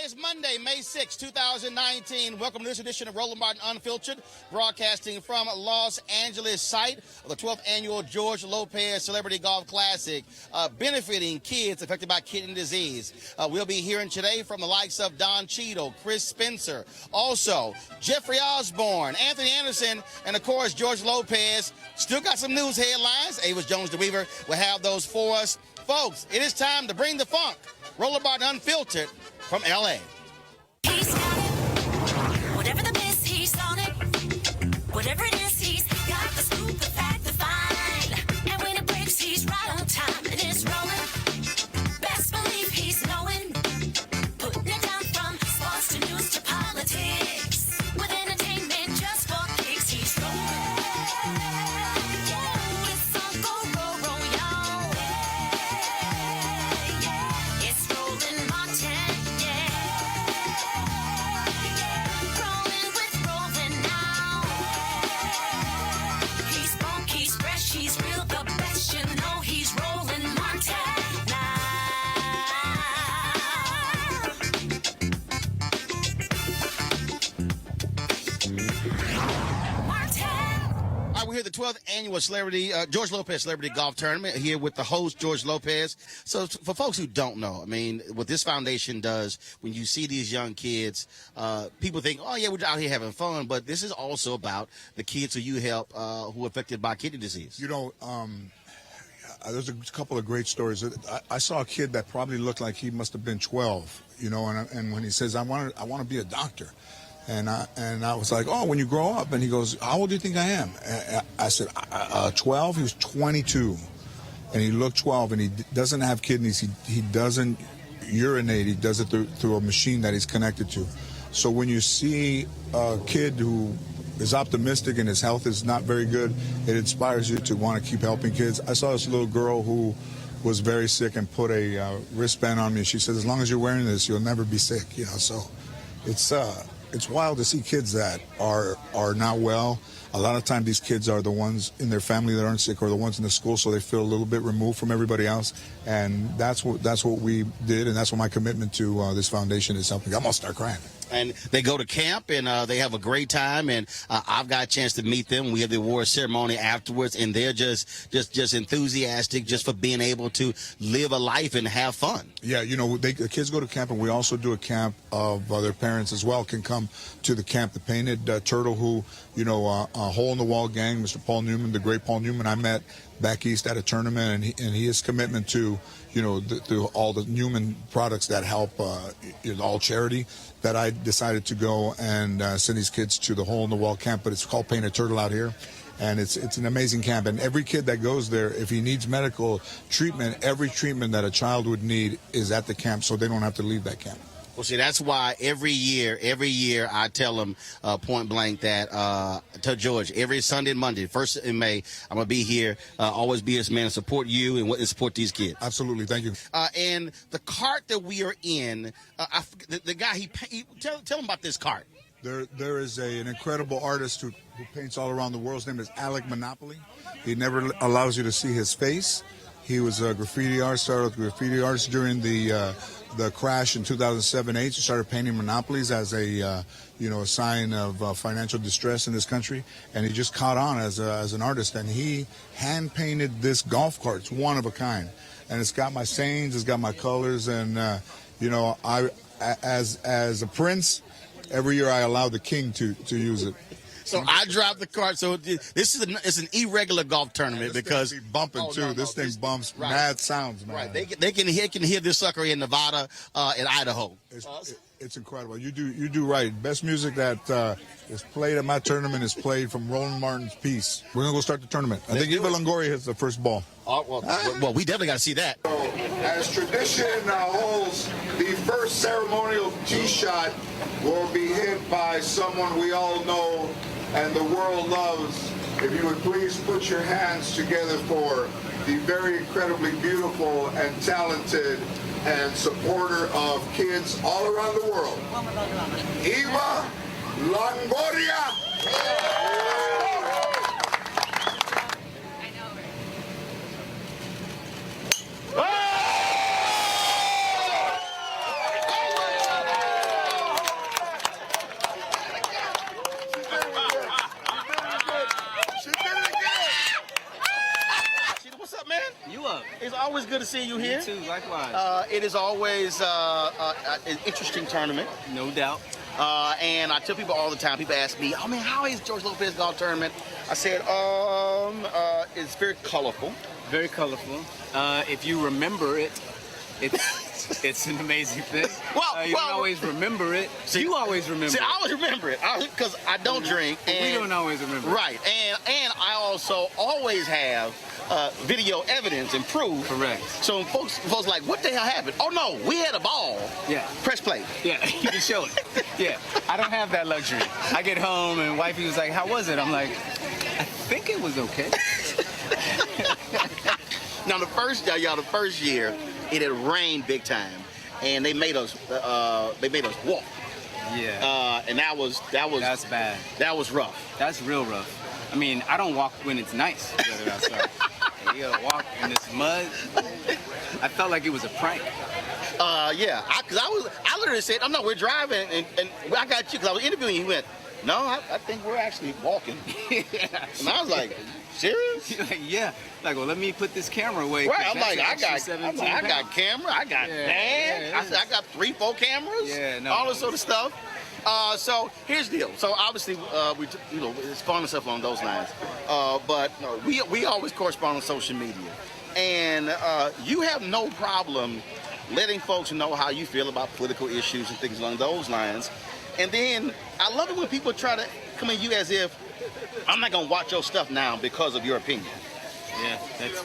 is Monday, May 6, 2019. Welcome to this edition of Roland Unfiltered, broadcasting from Los Angeles, site of the 12th annual George Lopez Celebrity Golf Classic, benefiting kids affected by kidney disease. We'll be hearing today from the likes of Don Cheadle, Chris Spencer, also Jeffrey Osborne, Anthony Anderson, and of course George Lopez. Still got some news headlines. Avis Jones-DeWeaver will have those for us. Folks, it is time to bring the funk. Roland Unfiltered from L.A. He's got it. Whatever the miss, he's on it. Whatever it is, he's got the scoop, the fact, the fine. And when it breaks, he's right on time. And it's rolling. Best believe he's knowing. Putting it down from sports to news to politics. With entertainment just for kicks, he's rolling. Yeah, it's on go, roll, y'all. Yeah, it's rolling Martin. Rolling with Roland now. He's funk, he's fresh, he's real, the best. You know he's rolling Montana. All right, we're here at the 12th annual George Lopez Celebrity Golf Tournament, here with the host, George Lopez. So for folks who don't know, I mean, what this foundation does, when you see these young kids, people think, oh, yeah, we're out here having fun. But this is also about the kids who you help who are affected by kidney disease. You know, there's a couple of great stories. I saw a kid that probably looked like he must have been 12, you know, and when he says, I want to be a doctor. And I was like, oh, when you grow up? And he goes, how old do you think I am? I said, 12? He was 22. And he looked 12, and he doesn't have kidneys. He doesn't urinate. He does it through a machine that he's connected to. So when you see a kid who is optimistic and his health is not very good, it inspires you to want to keep helping kids. I saw this little girl who was very sick and put a wristband on me. She said, as long as you're wearing this, you'll never be sick. You know, so it's wild to see kids that are not well. A lot of times these kids are the ones in their family that aren't sick, or the ones in the school, so they feel a little bit removed from everybody else. And that's what we did, and that's what my commitment to this foundation is helping. I'm gonna start crying. And they go to camp, and they have a great time, and I've got a chance to meet them. We have the award ceremony afterwards, and they're just enthusiastic just for being able to live a life and have fun. Yeah, you know, the kids go to camp, and we also do a camp of their parents as well can come to the camp. The Painted Turtle, who, you know, a hole-in-the-wall gang, Mr. Paul Newman, the great Paul Newman, I met back east at a tournament, and his commitment to, you know, through all the Newman products that help all charity, that I decided to go and send these kids to the hole-in-the-wall camp. But it's called Painted Turtle out here, and it's an amazing camp. And every kid that goes there, if he needs medical treatment, every treatment that a child would need is at the camp, so they don't have to leave that camp. Well, see, that's why every year I tell them point blank that to George, every Sunday and Monday, 1st in May, I'm going to be here, always be this man, and support you and support these kids. Absolutely. Thank you. And the cart that we are in, the guy, tell him about this cart. There is an incredible artist who paints all around the world. His name is Alec Monopoly. He never allows you to see his face. He was a graffiti artist, started with graffiti artists during the crash in 2007-8. He started painting monopolies as a sign of financial distress in this country, and he just caught on as an artist. And he hand painted this golf cart. It's one of a kind, and it's got my sayings, it's got my colors, and I as a prince, every year I allow the king to use it. So I dropped the cart. So it's an irregular golf tournament because be bumping too. This thing bumps mad sounds, man. Right, they can hear this sucker in Nevada and Idaho. It's incredible. You do right. Best music that is played at my tournament is played from Roland Martin's piece. We're gonna go start the tournament. I think Eva Longoria hits the first ball. Well, we definitely got to see that. So, as tradition holds, the first ceremonial tee shot will be hit by someone we all know and the world loves. If you would please put your hands together for the very incredibly beautiful and talented and supporter of kids all around the world, Eva Longoria. always good to see you here. You too, likewise. It is always an interesting tournament. No doubt. And I tell people all the time, people ask me, oh man, how is George Lopez golf tournament? I said, it's very colorful. Very colorful. If you remember it, it's an amazing thing. You don't always remember it. You always remember it. I always remember it because I don't drink. And, we don't always remember right. And I also always have video evidence and proof. Correct. So when folks like, what the hell happened? Oh no, we had a ball. Yeah. Press play. Yeah, you can show it. Yeah. I don't have that luxury. I get home and wifey was like, how was it? I'm like, I think it was okay. Now the first year, it had rained big time, and they made us walk. Yeah. And that's bad. That was rough. That's real rough. I mean, I don't walk when it's nice weather outside. You gotta walk in this mud. I felt like it was a prank. Yeah. I literally said, "Oh no, we're driving," and I got you because I was interviewing you. He went, "No, I think we're actually walking." Yeah. And I was like, "Serious?" Like, yeah. Like, well, let me put this camera away. Right. I'm like, I got camera, I got band. Yeah, I said, I got 3-4 cameras. Yeah, no. All this sort of stuff. So here's the deal. So obviously, it's fun and stuff along those lines. But we always correspond on social media, and you have no problem letting folks know how you feel about political issues and things along those lines. And then I love it when people try to come at you as if I'm not gonna watch your stuff now because of your opinion. Yeah,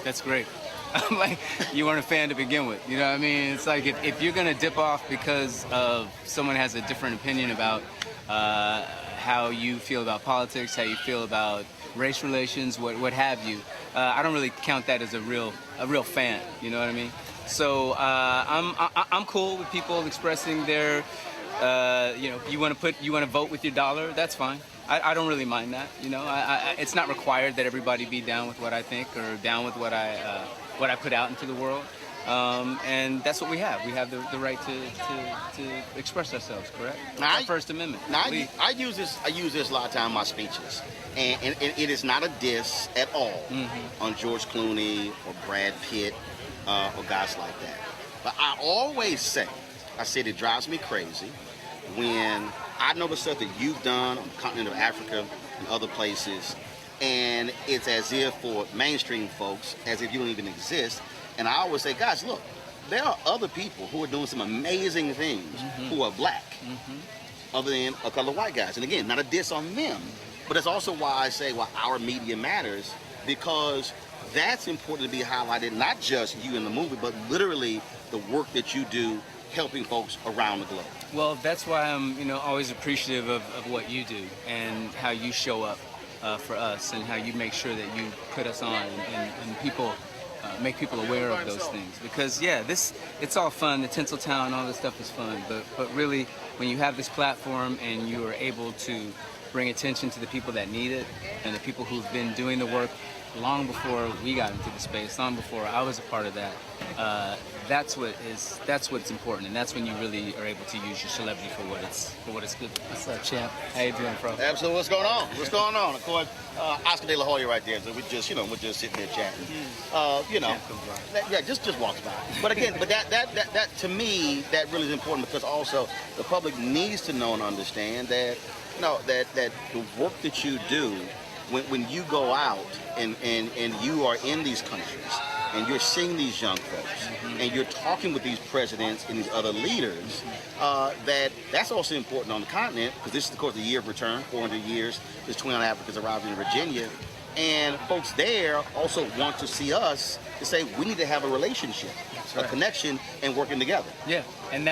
that's great. I'm like, you weren't a fan to begin with. You know what I mean? It's like if you're gonna dip off because of someone has a different opinion about how you feel about politics, how you feel about race relations, what have you, I don't really count that as a real fan. You know what I mean? So I'm cool with people expressing their, you want to vote with your dollar. That's fine. I don't really mind that. You know, it's not required that everybody be down with what I think or down with what I put out into the world. And that's what we have. We have the right to express ourselves. Correct? Now, Our First Amendment. Now I use this a lot of time in my speeches, and it is not a diss at all on George Clooney or Brad Pitt or guys like that. But I always say, it drives me crazy when I know the stuff that you've done on the continent of Africa and other places, and it's as if for mainstream folks, as if you don't even exist. And I always say, guys, look, there are other people who are doing some amazing things who are black, other than a couple of white guys. And again, not a diss on them, but that's also why I say, our media matters, because that's important to be highlighted, not just you in the movie, but literally the work that you do helping folks around the globe. Well, that's why I'm, always appreciative of what you do and how you show up for us and how you make sure that you put us on and people make people aware of those things. Because it's all fun. The Tinseltown, all this stuff is fun. But really, when you have this platform and you are able to bring attention to the people that need it and the people who've been doing the work long before we got into the space, long before I was a part of that. That's what's important, and that's when you really are able to use your celebrity for what it's good. What's up, champ? How you doing, bro? Absolutely. What's going on? What's going on? Of course, Oscar De La Hoya right there. So we're just sitting there chatting. Just walks by. But again, that to me, that really is important, because also the public needs to know and understand that that the work that you do, when you go out and you are in these countries and you're seeing these young folks and you're talking with these presidents and these other leaders, that's also important on the continent, because this is, of course, the year of return, 400 years, there's 29 Africans arriving in Virginia, and folks there also want to see us to say we need to have a relationship, a connection, and working together. Yeah, and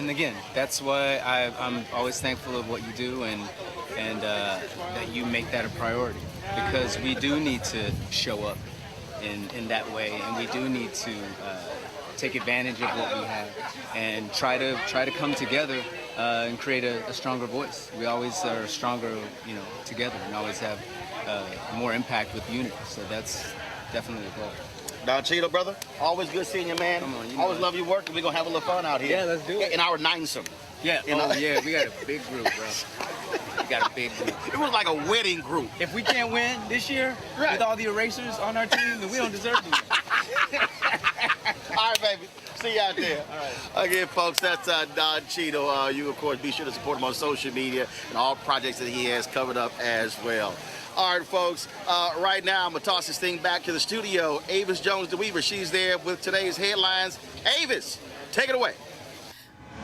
again, that's why I'm always thankful of what you do and that you make that a priority, because we do need to show up in that way, and we do need to take advantage of what we have and try to come together and create a stronger voice. We always are stronger, together, and always have more impact with unity. So that's definitely the goal. Don Cheadle, brother, always good seeing you, man. Come on, always love your work, and we're gonna have a little fun out here. Yeah, let's do it. In our ninesome. Yeah. We got a big group, bro. We got a big group. It was like a wedding group. If we can't win this year with all the erasers on our team, then we don't deserve to win. baby. See you out there. All right. Again, folks, that's Don Cheadle. You, of course, be sure to support him on social media and all projects that he has covered up as well. All right, folks, right now I'm going to toss this thing back to the studio. Avis Jones-DeWeaver, she's there with today's headlines. Avis, take it away.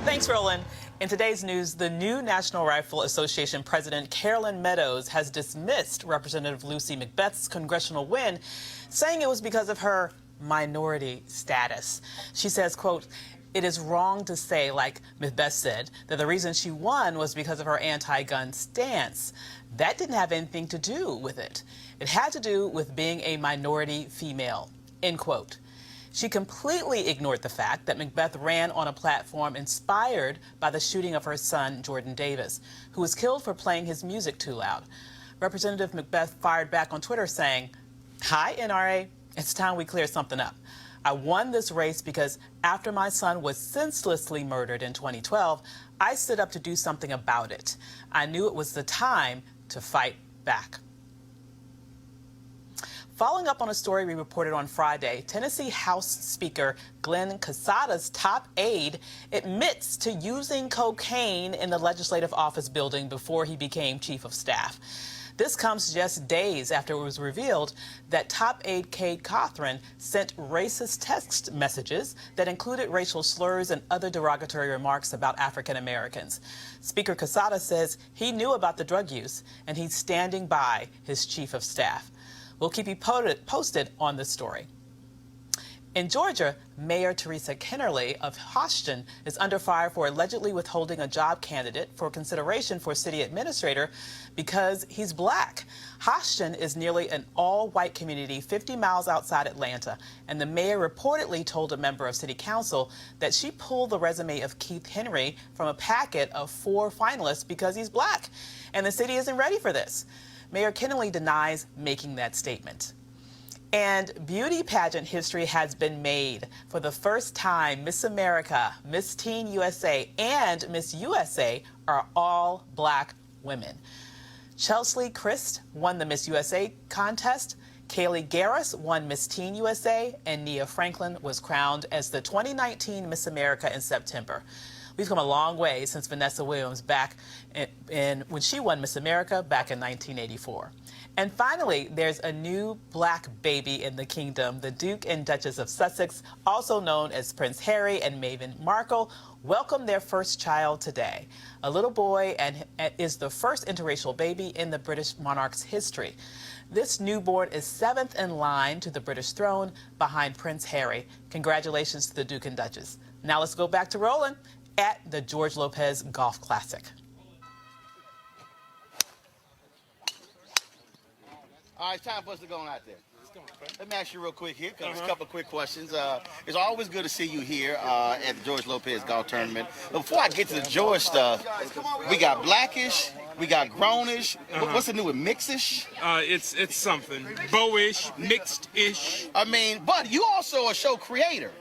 Thanks, Roland. In today's news, the new National Rifle Association President Carolyn Meadows has dismissed Representative Lucy McBath's congressional win, saying it was because of her minority status. She says, quote, "It is wrong to say, like McBath said, that the reason she won was because of her anti-gun stance. That didn't have anything to do with it. It had to do with being a minority female," end quote. She completely ignored the fact that McBath ran on a platform inspired by the shooting of her son, Jordan Davis, who was killed for playing his music too loud. Representative McBath fired back on Twitter saying, "Hi, NRA, it's time we clear something up. I won this race because after my son was senselessly murdered in 2012, I stood up to do something about it. I knew it was the time to fight back." Following up on a story we reported on Friday, Tennessee House Speaker Glenn Casada's top aide admits to using cocaine in the legislative office building before he became chief of staff. This comes just days after it was revealed that top aide Cade Cothran sent racist text messages that included racial slurs and other derogatory remarks about African Americans. Speaker Casada says he knew about the drug use and he's standing by his chief of staff. We'll keep you posted on this story. In Georgia, Mayor Teresa Kennerly of Houston is under fire for allegedly withholding a job candidate for consideration for city administrator because he's black. Houston is nearly an all-white community 50 miles outside Atlanta, and the mayor reportedly told a member of city council that she pulled the resume of Keith Henry from a packet of 4 finalists because he's black, and the city isn't ready for this. Mayor Kennerly denies making that statement. And beauty pageant history has been made. For the first time, Miss America, Miss Teen USA, and Miss USA are all black women. Chelsea Christ won the Miss USA contest, Kaylee Garris won Miss Teen USA, and Nia Franklin was crowned as the 2019 Miss America in September. We've come a long way since Vanessa Williams back when she won Miss America back in 1984. And finally, there's a new black baby in the kingdom. The Duke and Duchess of Sussex, also known as Prince Harry and Meghan Markle, welcomed their first child today. A little boy and is the first interracial baby in the British monarch's history. This newborn is 7th in line to the British throne behind Prince Harry. Congratulations to the Duke and Duchess. Now let's go back to Roland at the George Lopez Golf Classic. All right, it's time for us to go on out there. Let me ask you real quick here, a couple of quick questions. It's always good to see you here at the George Lopez Golf Tournament. But before I get to the George stuff, we got blackish, we got grownish. What's the new one, mixish? It's something. Bowish, mixed-ish. I mean, but you also a show creator.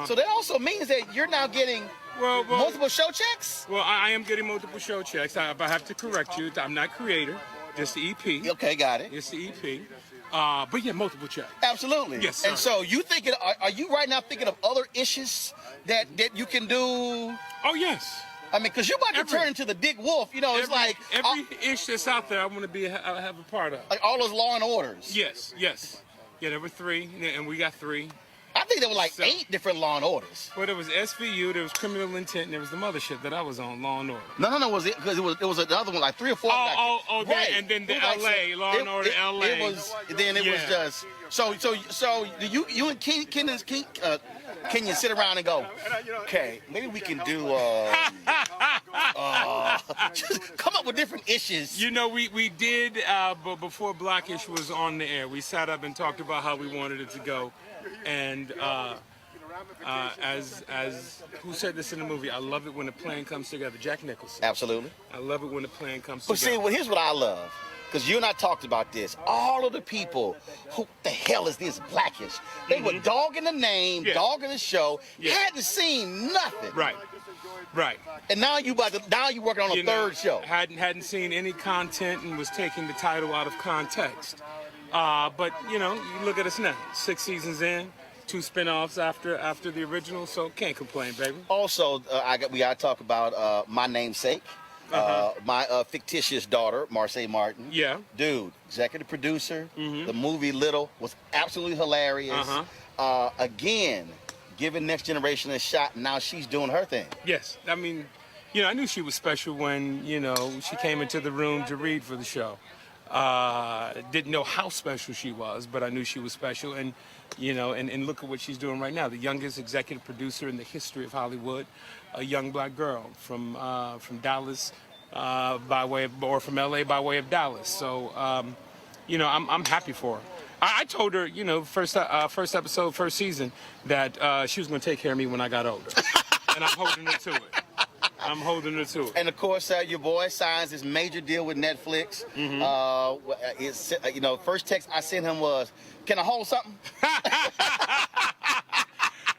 So that also means that you're now getting multiple show checks? Well, I am getting multiple show checks. I have to correct you. I'm not creator, just the EP. Okay, got it. It's the EP. But yeah, multiple checks. Absolutely. Yes, sir. And so you thinking, are you right now thinking of other issues that you can do? Oh, yes. I mean, because you're about to turn into the Dick Wolf. You know, it's like every ish that's out there, I want to have a part of. Like all those Law and Orders. Yes. Yeah, there were 3, and we got 3. I think there were like 8 different Law and Orders. Well, there was SVU, there was Criminal Intent, and there was the mothership that I was on, Law and Order. No, was it? Because it was another one, like 3 or 4. Right. And then the LA, Law and Order LA. It was just. So do you and Kenyon sit around and go, okay, maybe we can do just come up with different issues. You know, we did, but before Blackish was on the air, we sat up and talked about how we wanted it to go. And as who said this in the movie? I love it when the plan comes together. Jack Nicholson. Absolutely. I love it when the plan comes together. But see, here's what I love. Because you and I talked about this. All of the people, who the hell is this Blackish? They were dogging the name, dogging the show, hadn't seen nothing. Right. And now you're working on a third show. Hadn't seen any content and was taking the title out of context. But you know, you look at us now, 6 seasons in, 2 spinoffs after the original, so can't complain, baby. Also, we got to talk about my namesake, my fictitious daughter, Marseille Martin. Yeah. Dude, executive producer. The movie Little was absolutely hilarious. Again, giving Next Generation a shot. Now she's doing her thing. Yes, I mean, I knew she was special when, she came into the room to read for the show. Didn't know how special she was, but I knew she was special. And, and look at what she's doing right now. The youngest executive producer in the history of Hollywood, a young black girl from Dallas from LA by way of Dallas. So, I'm happy for her. I told her, first episode, first season, that she was going to take care of me when I got older. And I'm holding her to it. And of course, your boy signs his major deal with Netflix. First text I sent him was, "Can I hold something?"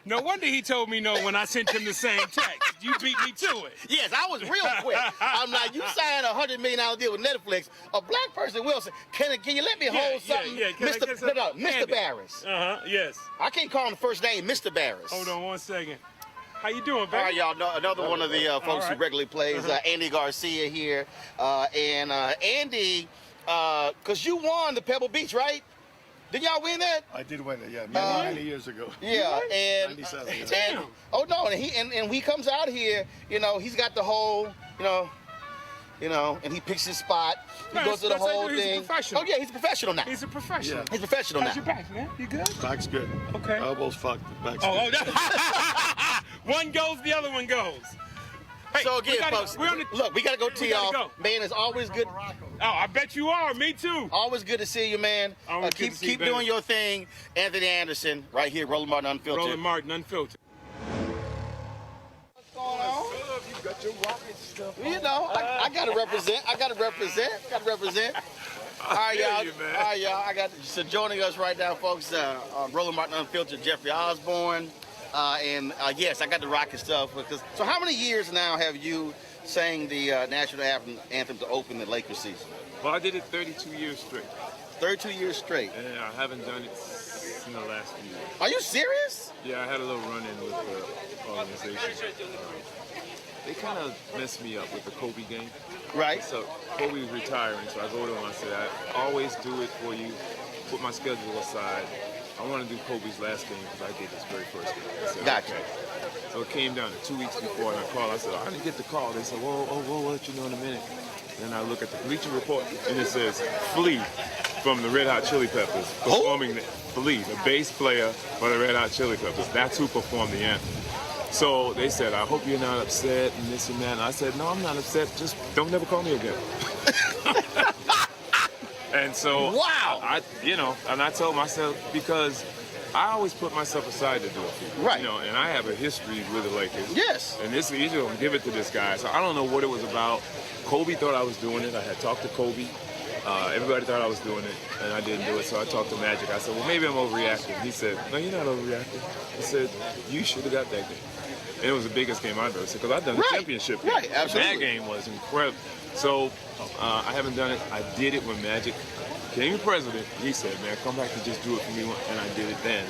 No wonder he told me no when I sent him the same text. You beat me to it. Yes, I was real quick. I'm like, you signed a $100 million deal with Netflix. A black person will say, can you let me hold something? Mr. Barris. Yes. I can't call him the first name, Mr. Barris. Hold on 1 second. How you doing, baby? All right, y'all. Another one of the folks who regularly plays, Andy Garcia here. Andy, because you won the Pebble Beach, right? Did y'all win that? I did win it, yeah, many years ago. Yeah, and 97, yeah. and oh no, and he comes out here, he's got the whole, and he picks his spot. He goes to the whole thing. He's a professional. Oh yeah, he's a professional now. He's a professional. Yeah. He's a professional How's now. your back, man? You good? Back's good. Okay. Elbows fucked. Back's Oh, good. one goes, the other one goes. Hey, So again, folks, look, we gotta go tee off. go. Man, it's always good. Oh, I bet you are. Me too. Always good to see you, man. Always good to see you, Keep baby. doing your thing. Anthony Anderson, right here, Roland Martin Unfiltered. Roland Martin, Unfiltered. What's going on? You got your rocket stuff. I gotta represent. All right, y'all. you, man. All right, y'all. So joining us right now, folks, Roland Martin Unfiltered, Jeffrey Osborne. Yes, I got the rocket stuff. So how many years now have you sang the national anthem to open the Lakers season? Well, I did it 32 years straight. 32 years straight. And I haven't done it in the last few years. Are you serious? Yeah, I had a little run-in with the organization. They kind of messed me up with the Kobe game. Right. So Kobe was retiring, so I go to him and I said, I always do it for you, put my schedule aside. I want to do Kobe's last game because I did his very first game. I said, Gotcha. okay. So it came down to 2 weeks before, and I called. I said, I didn't get the call. They said, we'll let you know in a minute. Then I look at the Bleacher Report, and it says, Flea from the Red Hot Chili Peppers performing Flea, the bass player for the Red Hot Chili Peppers. That's who performed the anthem. So they said, I hope you're not upset and this and that. And I said, no, I'm not upset. Just don't never call me again. And so, wow. And I told myself, because I always put myself aside to do it. Right. And I have a history with the Lakers. Yes. And this is going to give it to this guy. So I don't know what it was about. Kobe thought I was doing it. I had talked to Kobe. Everybody thought I was doing it, and I didn't do it. So I talked to Magic. I said, well, maybe I'm overreacting. He said, no, you're not overreacting. I said, you should have got that game. And it was the biggest game I've ever seen, because I've done the championship game. Right, absolutely. That game was incredible. So I haven't done it. I did it when Magic became president. He said, man, come back and just do it for me. And I did it then.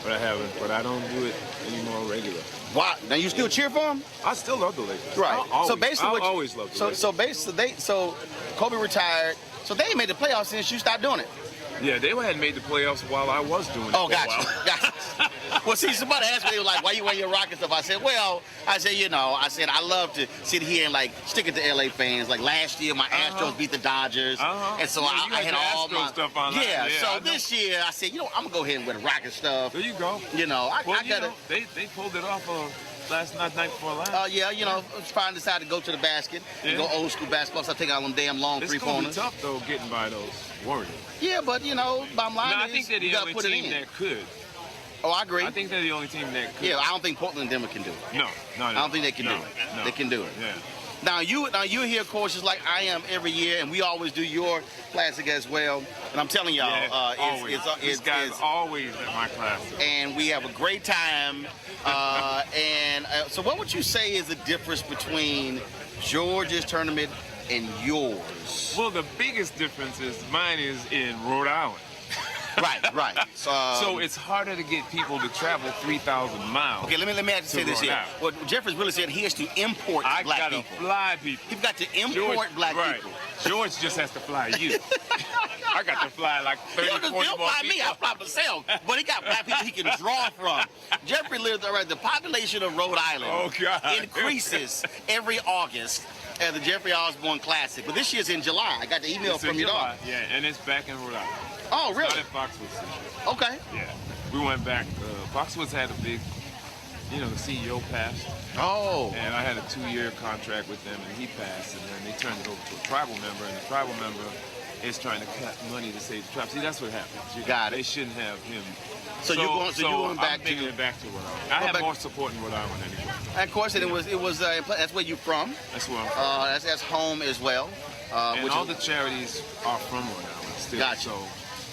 But I haven't. But I don't do it anymore regular. Wow. Now you still cheer for him? I still love the Lakers. Right. I'll I always love the Lakers. So Kobe retired. So they ain't made the playoffs since you stopped doing it. Yeah, they hadn't made the playoffs while I was doing it. Oh, for a gotcha. while. Gotcha. Well, see, somebody asked me, they were like, why you wear your Rocket stuff? I said, I love to sit here and, stick it to LA fans. Like, last year, my Astros beat the Dodgers. And so I had all my stuff on. Yeah, so this year, I said, I'm going to go ahead and wear the Rocket stuff. There you go. I got to. They pulled it off last night before last. Finally decided to go to the basket and go old school basketball. So I take all them damn long three-pointers. It's going to be tough, though, getting by those Warriors. Yeah, but, bottom line I think they're the only team that could. Oh, I agree. I think they're the only team that could. Yeah, I don't think Portland and Denver can do it. No. I don't think they can do it. No. They can do it. Yeah. Now you're here, of course, just like I am every year, and we always do your classic as well. And I'm telling y'all, this guy's always at my classic. And we have a great time. So what would you say is the difference between George's tournament and yours? Well, the biggest difference is mine is in Rhode Island. Right. So it's harder to get people to travel 3,000 miles. Okay, let me say this here. Out. Well, Jeffrey's really saying he has to import black people. Fly people. He's got to import black people. George just has to fly you. I got to fly like 30, 40 more He'll fly people. me. I fly myself. But he got black people he can draw from. Jeffrey lives around the population of Rhode Island increases every August at the Jeffrey Osborne Classic. But this year's in July. I got the email from your dog. Yeah, and it's back in Rhode Island. Oh, really? It's not at Foxwoods this year. Okay. Yeah. We went back. Foxwoods had a big, the CEO passed. Oh. And I had a 2-year contract with them, and he passed, and then they turned it over to a tribal member, and the tribal member is trying to cut money to save the tribe. See, that's what happens. Got it. They shouldn't have him. So you're going back I'm taking it back to Rhode Island. I have more support in Rhode Island anyway. And of course, it was that's where you're from. That's where I'm from. That's home as well. And all the charities are from Rhode Island still. Gotcha.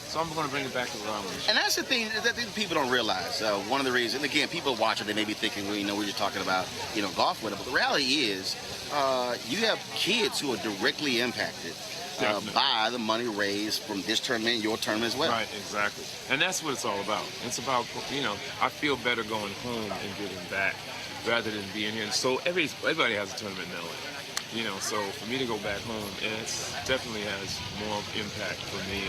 So I'm going to bring it back to Rhode Island. And that's the thing that people don't realize. One of the reasons, again, people watching, they may be thinking, well, we're just talking about, golf with it. But the reality is, you have kids who are directly impacted by the money raised from this tournament and your tournament as well. Right, exactly. And that's what it's all about. It's about, I feel better going home and giving back rather than being here. And so everybody has a tournament in LA. So for me to go back home, it definitely has more impact for me,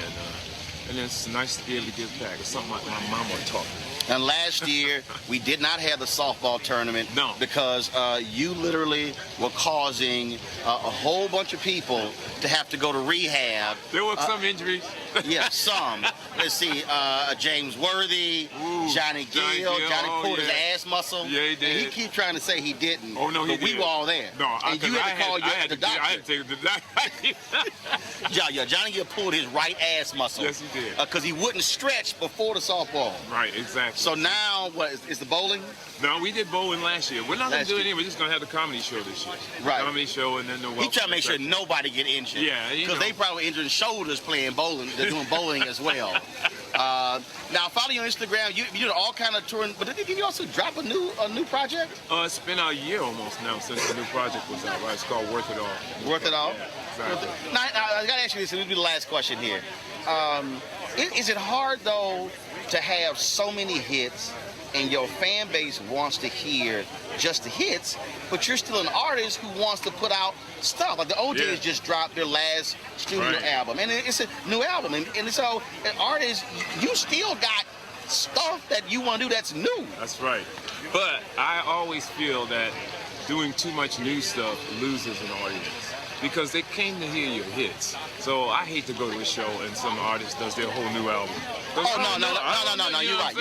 and it's nice to be able to give back. It's something like my mama taught me. And last year, we did not have the softball tournament because you literally were causing a whole bunch of people to have to go to rehab. There were some injuries. Yeah, some. Let's see, James Worthy, Johnny Gill. Johnny pulled his ass muscle. Yeah, he did. And he keeps trying to say he didn't. Oh, no, he but did. we were all there. No, and you had to call the doctor. I had to take the doctor. Yeah, Johnny Gill pulled his right ass muscle. Yes, he did. Because he wouldn't stretch before the softball. Right, exactly. So now, what is the bowling? No, we did bowling last year. We're not going to do it anymore. We're just going to have the comedy show this year. Right. Comedy show and then the He trying to make sure nobody get injured. Yeah. Because they probably injured shoulders playing bowling. They're doing bowling as well. Now, follow you on Instagram. You did all kind of touring. But did you also drop a new project? It's been a year almost now since the new project was out. Right? It's called Worth It All. Worth It All? Yeah, exactly. Now, I got to ask you this. This will be the last question here. Is it hard, though, to have so many hits and your fan base wants to hear just the hits, but you're still an artist who wants to put out stuff? Like the OJs just dropped their last studio album, and it's a new album. And so, an artist, you still got stuff that you want to do that's new. That's right. But I always feel that doing too much new stuff loses an audience, because they came to hear your hits. So I hate to go to a show and some artist does their whole new album. No, you're right.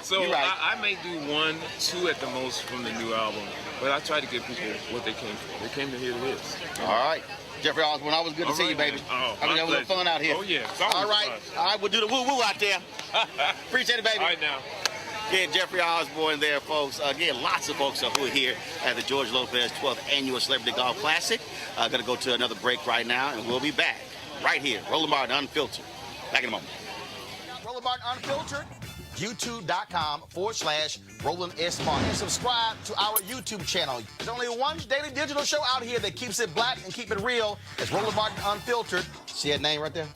So you're right. I may do 1, 2 at the most from the new album, but I try to give people what they came for. They came to hear the hits. All right. Jeffrey Osborne, always good to see you, baby. Oh, I mean, have a little fun out here. Oh, yeah. All right, we'll do the woo-woo out there. Appreciate it, baby. All right, now. Yeah, Jeffrey Osborne there, folks. Again, lots of folks who are here at the George Lopez 12th Annual Celebrity Golf Classic. Going to go to another break right now, and we'll be back right here. Roland Martin Unfiltered. Back in a moment. Roland Martin Unfiltered, youtube.com/Roland S. Martin. And subscribe to our YouTube channel. There's only one daily digital show out here that keeps it black and keep it real. It's Roland Martin Unfiltered. See that name right there?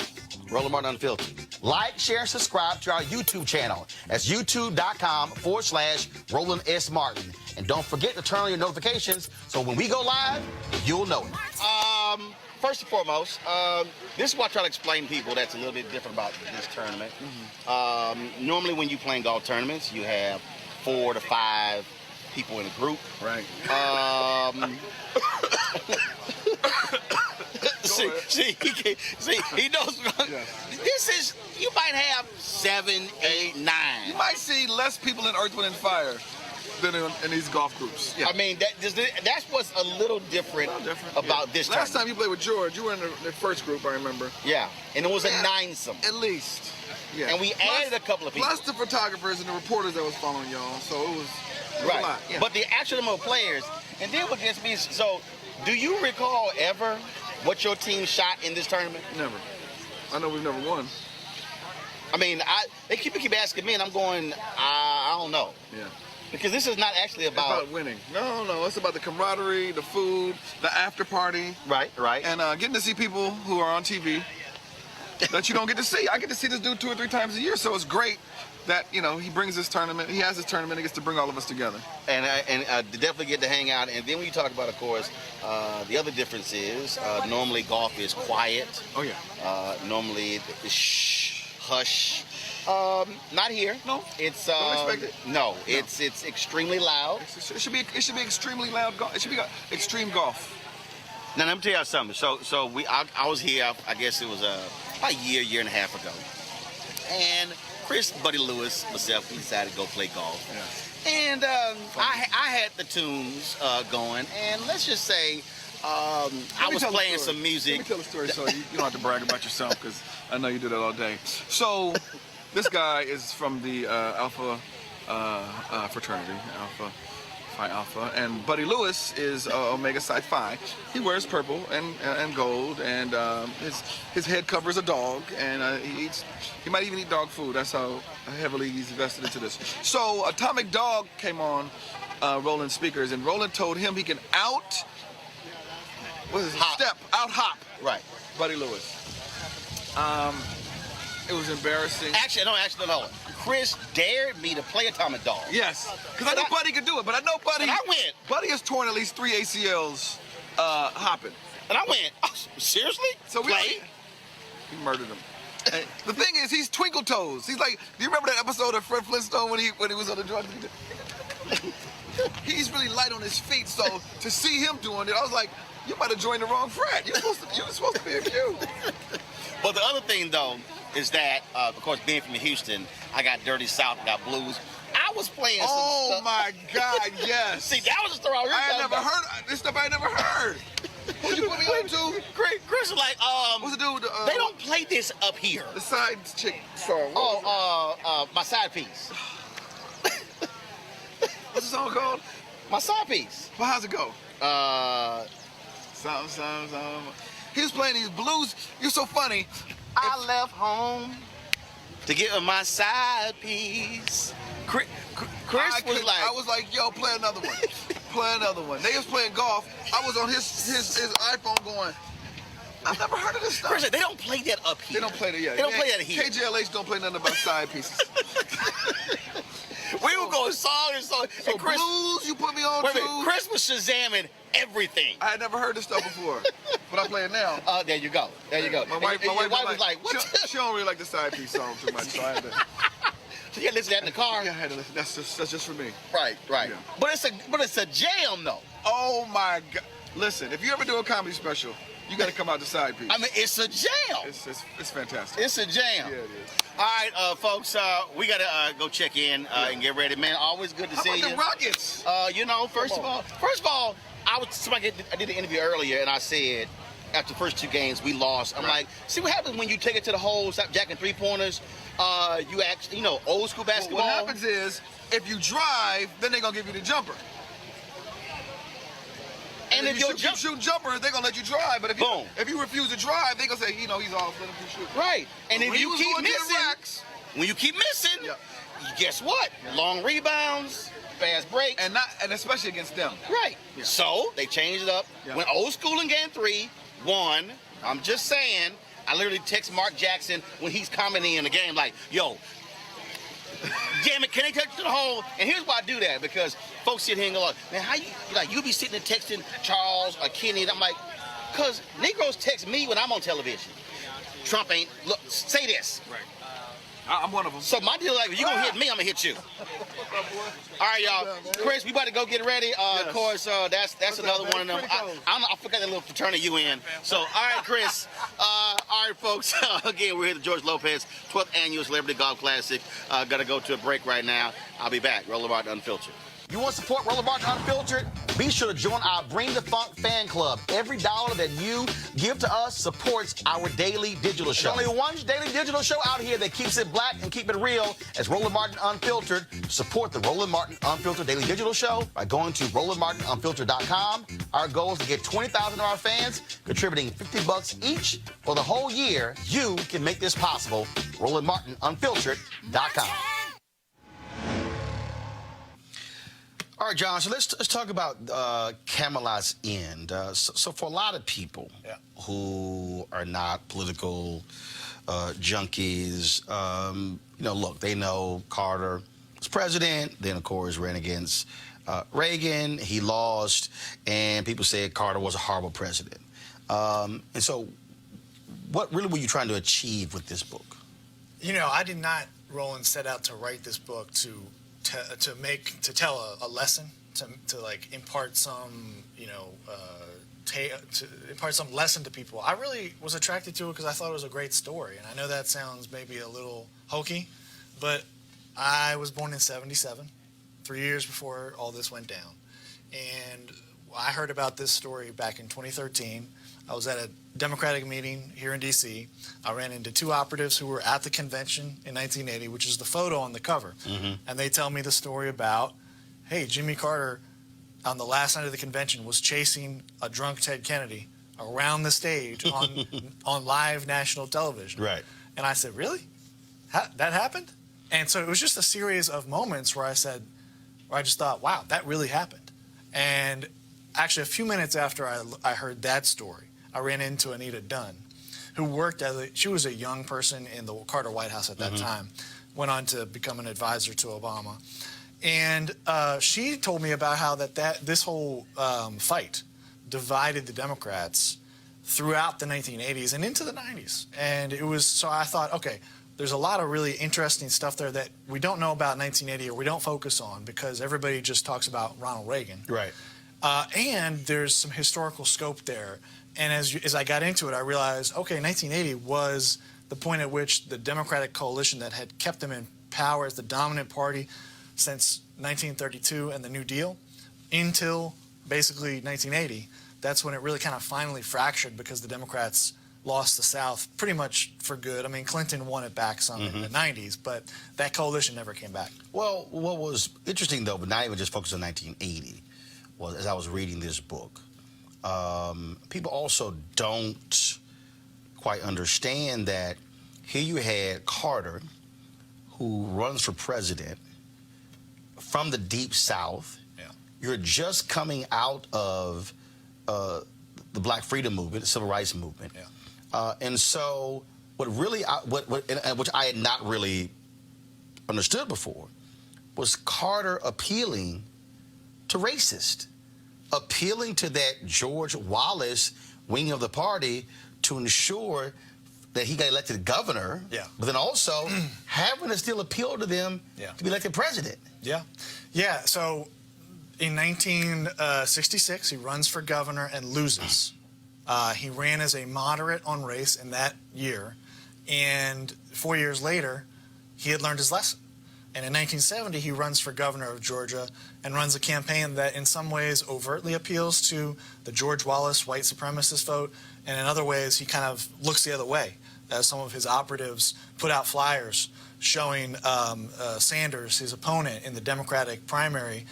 Roland Martin Unfiltered. Like, share, and subscribe to our YouTube channel. That's youtube.com/Roland S. Martin. And don't forget to turn on your notifications so when we go live, you'll know it. First and foremost, this is what I try to explain to people that's a little bit different about this tournament. Normally when you play in golf tournaments, you have 4 to 5 people in a group. Right. He knows. This is, you might have 7, 8, 9. You might see less people in Earth, Wind, and Fire than in these golf groups. Yeah. I mean, that's what's a little different about this Last tournament. time you played with George, you were in the first group, I remember. Yeah, and it was a 9-some. At least. Yeah. And we added a couple of people. Plus the photographers and the reporters that was following y'all, so it was a lot. Yeah. But the actual number of players, and then what gets me, so do you recall ever what your team shot in this tournament? Never. I know we've never won. I mean, they keep asking me, and I'm going, I don't know. Yeah. Because this is not actually about winning. No. It's about the camaraderie, the food, the after party. Right. And getting to see people who are on TV. that you don't get to see. I get to see this dude 2 or 3 times a year, so it's great that, you know, he brings this tournament. He has this tournament and gets to bring all of us together. And definitely get to hang out. And then when you talk about, of course, the other difference is normally golf is quiet. Oh, yeah. Normally it's shh, hush. Not here. No. It's don't expect it. No, it's extremely loud. It should be extremely loud golf. It should be extreme golf. Now let me tell you something. So I was here. I guess it was about a year and a half ago, and Chris, Buddy Lewis, myself, we decided to go play golf. Yeah. And I had the tunes going, and let's just say I was playing some music. Let me tell the story so you don't have to brag about yourself, because I know you do that all day. So this guy is from the Alpha fraternity, Phi Alpha, and Buddy Lewis is Omega Psi Phi. He wears purple and gold, and his head covers a dog, and he might even eat dog food. That's how heavily he's invested into this. So Atomic Dog came on Roland's speakers, and Roland told him he can out hop Right. Buddy Lewis. It was embarrassing. Actually, no. Chris dared me to play Atomic Dog. Yes, because I knew Buddy could do it, but I know Buddy. And I went. Buddy has torn at least 3 ACLs hopping. And I went, oh, seriously? So we murdered him. And the thing is, he's twinkle toes. He's like, do you remember that episode of Fred Flintstone when he was on the drugs? He's really light on his feet, so to see him doing it, I was like, you might have joined the wrong Fred. You were supposed to be a Q. But the other thing, though, is that, of course, being from Houston, I got Dirty South, I got blues. I was playing some stuff. Oh, my God, yes. See, that was the story I was I had never heard this stuff. I had never heard. Who'd you put me on to? Chris was like, what's the dude? they don't play this up here. The side chick song. My side piece. What's the song called? My side piece. Well, how's it go? He was playing these blues. You're so funny. I left home to get my side piece. Chris I was like, yo, play another one. Play another one. They was playing golf. I was on his iPhone going, I've never heard of this stuff. Chris, they don't play that up here. They don't play that yet. They don't play that here. KJLH don't play nothing about side pieces. We were going song and song. So and Chris, blues, you put me on wait a to. minute, Chris was Shazamming everything. I had never heard this stuff before, but I play it now. There you go. There you go. My wife was like, what? She don't really like the side piece song too much, so I had to. So you listen to that in the car? Yeah, I had to listen. That's just for me. Right. Yeah. But it's a jam though. Oh my God! Listen, if you ever do a comedy special, you got to come out the side piece. I mean, it's a jam. It's fantastic. It's a jam. Yeah, it is. All right, folks, we got to go check in and get ready. Man, always good to see you. How about the Rockets? First of all, I did an interview earlier, and I said, after the first 2 games, we lost. I'm like, see what happens when you take it to the hole, stop jacking 3-pointers. You actually, old school basketball. Well, what happens is, if you drive, then they're going to give you the jumper. And if you shoot jumper, they're going to let you drive. But if you refuse to drive, they're going to say, he's off, let him shoot. Right. And if you keep missing, guess what? Long rebounds, fast breaks. And especially against them. Right. Yeah. So they changed it up. Yeah. Went old school in game 3, won. I'm just saying, I literally text Mark Jackson when he's commenting in the game like, yo, damn it, can they touch to the hole? And here's why I do that, because folks sit here and go, man, how you be sitting and texting Charles or Kenny, and I'm like, because Negroes text me when I'm on television. Trump ain't, look, say this. Right. I'm one of them. So my deal is like, if you're going to hit me, I'm going to hit you. All right, y'all. Chris, we about to go get ready. Yes. Of course, that's another one of them. I forgot that little fraternity you in. So, all right, Chris. All right, folks. Again, we're here at the George Lopez 12th Annual Celebrity Golf Classic. Got to go to a break right now. I'll be back. Roland Martin Unfiltered. You want to support Roland Martin Unfiltered? Be sure to join our Bring the Funk fan club. Every dollar that you give to us supports our daily digital show. There's only one daily digital show out here that keeps it black and keep it real. It's Roland Martin Unfiltered. Support the Roland Martin Unfiltered daily digital show by going to RolandMartinUnfiltered.com. Our goal is to get 20,000 of our fans contributing $50 each for the whole year. You can make this possible. RolandMartinUnfiltered.com. All right, John, so let's talk about Camelot's end. So for a lot of people who are not political junkies, look, they know Carter was president, then, of course, ran against Reagan. He lost, and people said Carter was a horrible president. And so what really were you trying to achieve with this book? I did not, Roland, set out to write this book to tell a lesson, to like impart some, to impart some lesson to people. I really was attracted to it because I thought it was a great story. And I know that sounds maybe a little hokey, but I was born in '77, 3 years before all this went down. And I heard about this story back in 2013. I was at a Democratic meeting here in D.C. I ran into two operatives who were at the convention in 1980, which is the photo on the cover. Mm-hmm. And they tell me the story about, hey, Jimmy Carter, on the last night of the convention, was chasing a drunk Ted Kennedy around the stage on live national television. Right. And I said, really? That happened? And so it was just a series of moments where I just thought, wow, that really happened. And actually, a few minutes after I heard that story, I ran into Anita Dunn, who worked she was a young person in the Carter White House at that time, went on to become an advisor to Obama. And she told me about how this whole fight divided the Democrats throughout the 1980s and into the 90s. And so I thought, okay, there's a lot of really interesting stuff there that we don't know about 1980 or we don't focus on because everybody just talks about Ronald Reagan. Right. And there's some historical scope there. And as I got into it, I realized, okay, 1980 was the point at which the Democratic coalition that had kept them in power as the dominant party since 1932 and the New Deal until basically 1980. That's when it really kind of finally fractured because the Democrats lost the South pretty much for good. I mean, Clinton won it back some in the 90s, but that coalition never came back. Well, what was interesting, though, but not even just focused on 1980, was as I was reading this book, people also don't quite understand that here you had Carter, who runs for president from the Deep South. Yeah. You're just coming out of the Black Freedom Movement, the Civil Rights Movement. Yeah. And so what really, which I had not really understood before, was Carter appealing to racist, appealing to that George Wallace wing of the party to ensure that he got elected governor, but then also having to still appeal to them to be elected president. Yeah. Yeah, so in 1966, he runs for governor and loses. He ran as a moderate on race in that year, and 4 years later, he had learned his lesson. And in 1970, he runs for governor of Georgia and runs a campaign that in some ways overtly appeals to the George Wallace white supremacist vote, and in other ways, he kind of looks the other way. As some of his operatives put out flyers showing Sanders, his opponent in the Democratic primary,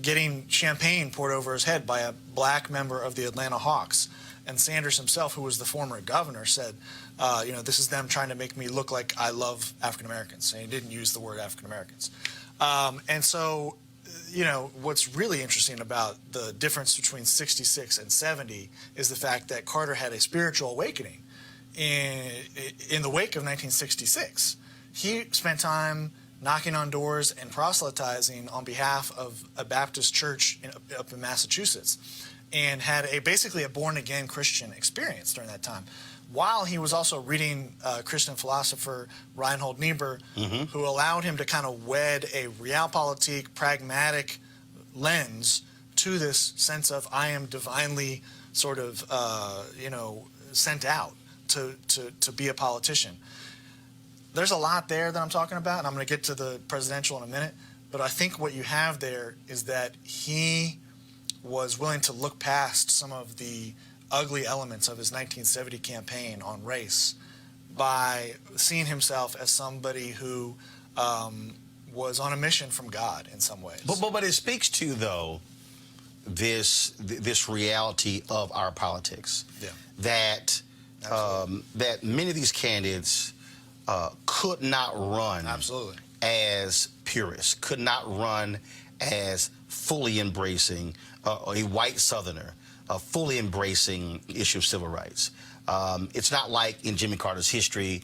getting champagne poured over his head by a black member of the Atlanta Hawks. And Sanders himself, who was the former governor, said, this is them trying to make me look like I love African Americans. And he didn't use the word African Americans. And so, what's really interesting about the difference between 66 and 70 is the fact that Carter had a spiritual awakening in the wake of 1966. He spent time knocking on doors and proselytizing on behalf of a Baptist church up in Massachusetts, and had basically a born-again Christian experience during that time, while he was also reading Christian philosopher Reinhold Niebuhr, who allowed him to kind of wed a realpolitik, pragmatic lens to this sense of I am divinely sort of, sent out to be a politician. There's a lot there that I'm talking about, and I'm going to get to the presidential in a minute, but I think what you have there is that he was willing to look past some of the ugly elements of his 1970 campaign on race by seeing himself as somebody who was on a mission from God in some ways. But it speaks to, though, this reality of our politics. Yeah. That many of these candidates could not run as purists, could not run as fully embracing a white Southerner, fully embracing the issue of civil rights. It's not like in Jimmy Carter's history,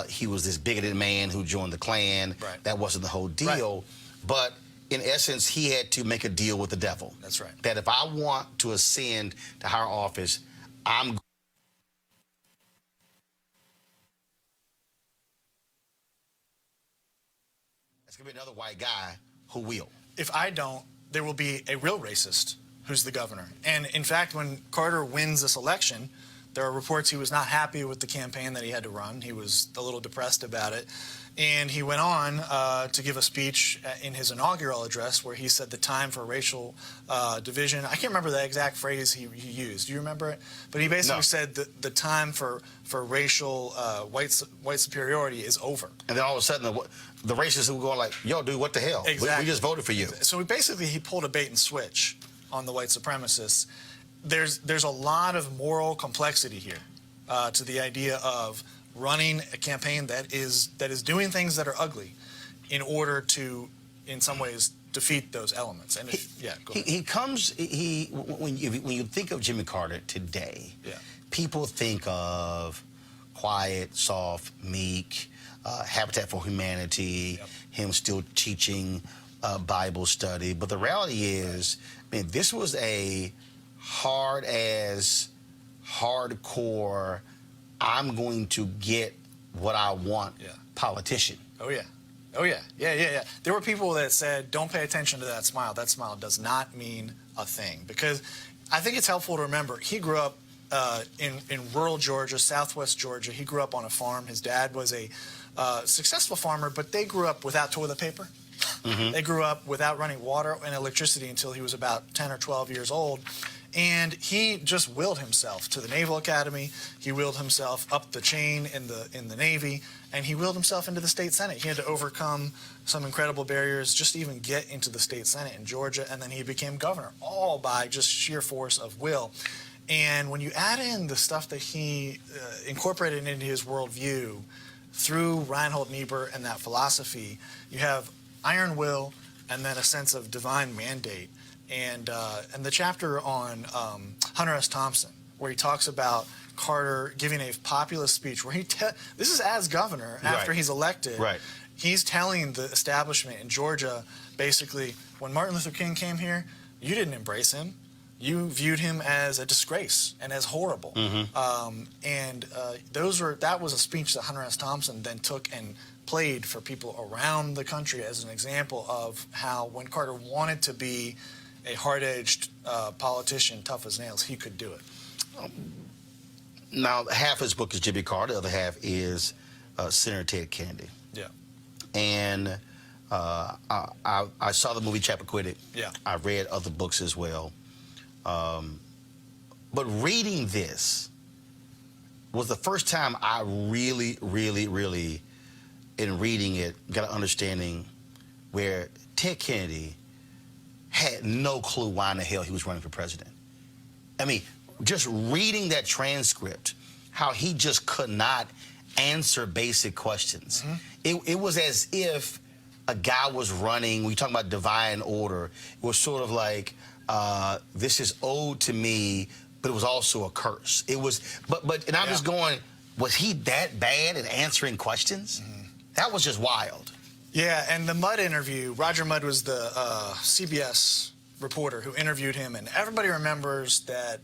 he was this bigoted man who joined the Klan. Right. That wasn't the whole deal. Right. But in essence, he had to make a deal with the devil. That's right. That if I want to ascend to higher office, I'm It's going to be another white guy who will. If I don't, there will be a real racist who's the governor. And in fact, when Carter wins this election, there are reports he was not happy with the campaign that he had to run. He was a little depressed about it. And he went on to give a speech in his inaugural address where he said the time for racial division. I can't remember the exact phrase he used. Do you remember it? But he basically said that the time for racial white superiority is over. And then all of a sudden, the racists who go like, yo, dude, what the hell? Exactly. We just voted for you. So he pulled a bait and switch on the white supremacists. There's a lot of moral complexity here to the idea of running a campaign that is doing things that are ugly in order to, in some ways, defeat those elements. And when you think of Jimmy Carter today, people think of quiet, soft, meek, Habitat for Humanity, him still teaching Bible study. But the reality is, this was a hardcore, I'm going to get what I want politician. Oh, yeah. There were people that said, don't pay attention to that smile. That smile does not mean a thing. Because I think it's helpful to remember, he grew up in rural Georgia, southwest Georgia. He grew up on a farm. His dad was a successful farmer, but they grew up without toilet paper. Mm-hmm. They grew up without running water and electricity until he was about 10 or 12 years old. And he just willed himself to the Naval Academy. He willed himself up the chain in the Navy, and he willed himself into the state Senate. He had to overcome some incredible barriers just to even get into the state Senate in Georgia, and then he became governor, all by just sheer force of will. And when you add in the stuff that he incorporated into his worldview through Reinhold Niebuhr and that philosophy, you have iron will and then a sense of divine mandate. And the chapter on Hunter S. Thompson, where he talks about Carter giving a populist speech, where this is as governor after he's elected. Right. He's telling the establishment in Georgia, basically, when Martin Luther King came here, you didn't embrace him. You viewed him as a disgrace and as horrible. Mm-hmm. That was a speech that Hunter S. Thompson then took and played for people around the country as an example of how when Carter wanted to be a hard-edged politician, tough as nails, he could do it. Now, half his book is Jimmy Carter. The other half is Senator Ted Kennedy. Yeah. And I saw the movie Chappaquiddick. Yeah. I read other books as well. But reading this was the first time I really, in reading it, got an understanding where Ted Kennedy had no clue why in the hell he was running for president. I mean, just reading that transcript, how he just could not answer basic questions. Mm-hmm. It was as if a guy was running, when you talk about divine order, it was sort of like, this is owed to me, but it was also a curse. It was, and I'm just going, was he that bad at answering questions? Mm-hmm. That was just wild. Yeah, and the Mudd interview, Roger Mudd was the CBS reporter who interviewed him, and everybody remembers that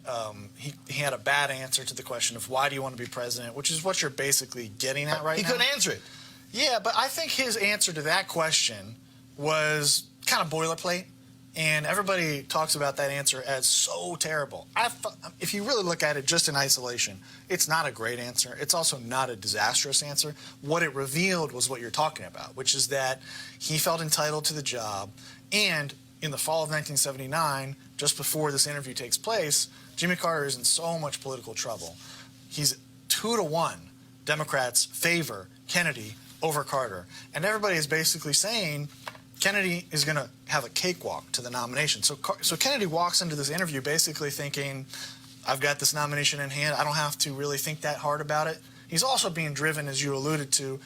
he had a bad answer to the question of why do you want to be president, which is what you're basically getting at right now. He couldn't answer it. Yeah, but I think his answer to that question was kind of boilerplate, and everybody talks about that answer as so terrible. If you really look at it just in isolation, it's not a great answer. It's also not a disastrous answer. What it revealed was what you're talking about, which is that he felt entitled to the job, and in the fall of 1979, just before this interview takes place, Jimmy Carter is in so much political trouble. He's 2-1 Democrats favor Kennedy over Carter. And everybody is basically saying Kennedy is going to have a cakewalk to the nomination. So Kennedy walks into this interview basically thinking, I've got this nomination in hand. I don't have to really think that hard about it. He's also being driven, as you alluded to,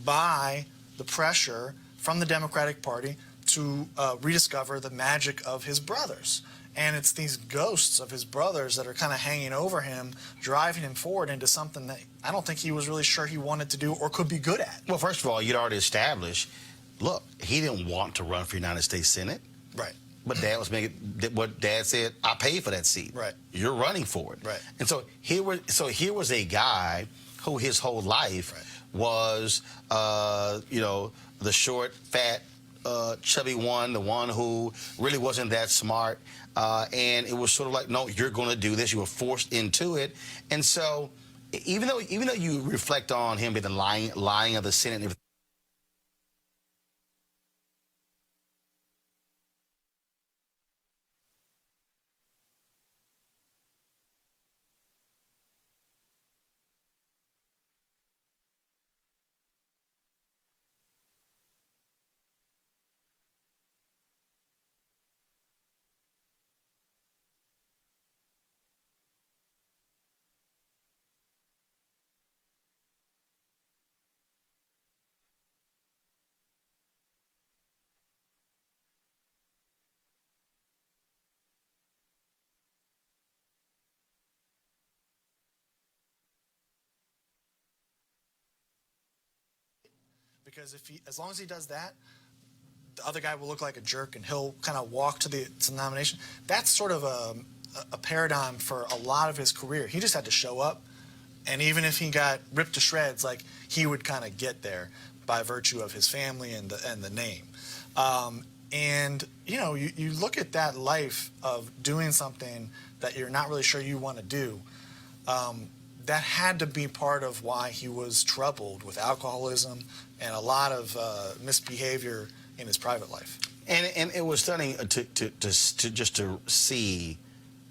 by the pressure from the Democratic Party to rediscover the magic of his brothers. And it's these ghosts of his brothers that are kind of hanging over him, driving him forward into something that I don't think he was really sure he wanted to do or could be good at. Well, first of all, you'd already established, look, he didn't want to run for United States Senate. Right. But Dad was making what Dad said. I paid for that seat. Right. You're running for it. Right. And so here was a guy who his whole life was, you know, the short, fat, chubby one, the one who really wasn't that smart. And it was sort of like, no, you're going to do this. You were forced into it. And so even though you reflect on him being the lying of the Senate and everything, Because as long as he does that, the other guy will look like a jerk and he'll kind of walk to the nomination. That's sort of a paradigm for a lot of his career. He just had to show up, and even if he got ripped to shreds, like, he would kind of get there by virtue of his family and the name. And you know, you look at that life of doing something that you're not really sure you want to do. That had to be part of why he was troubled with alcoholism and a lot of misbehavior in his private life. And it was stunning to see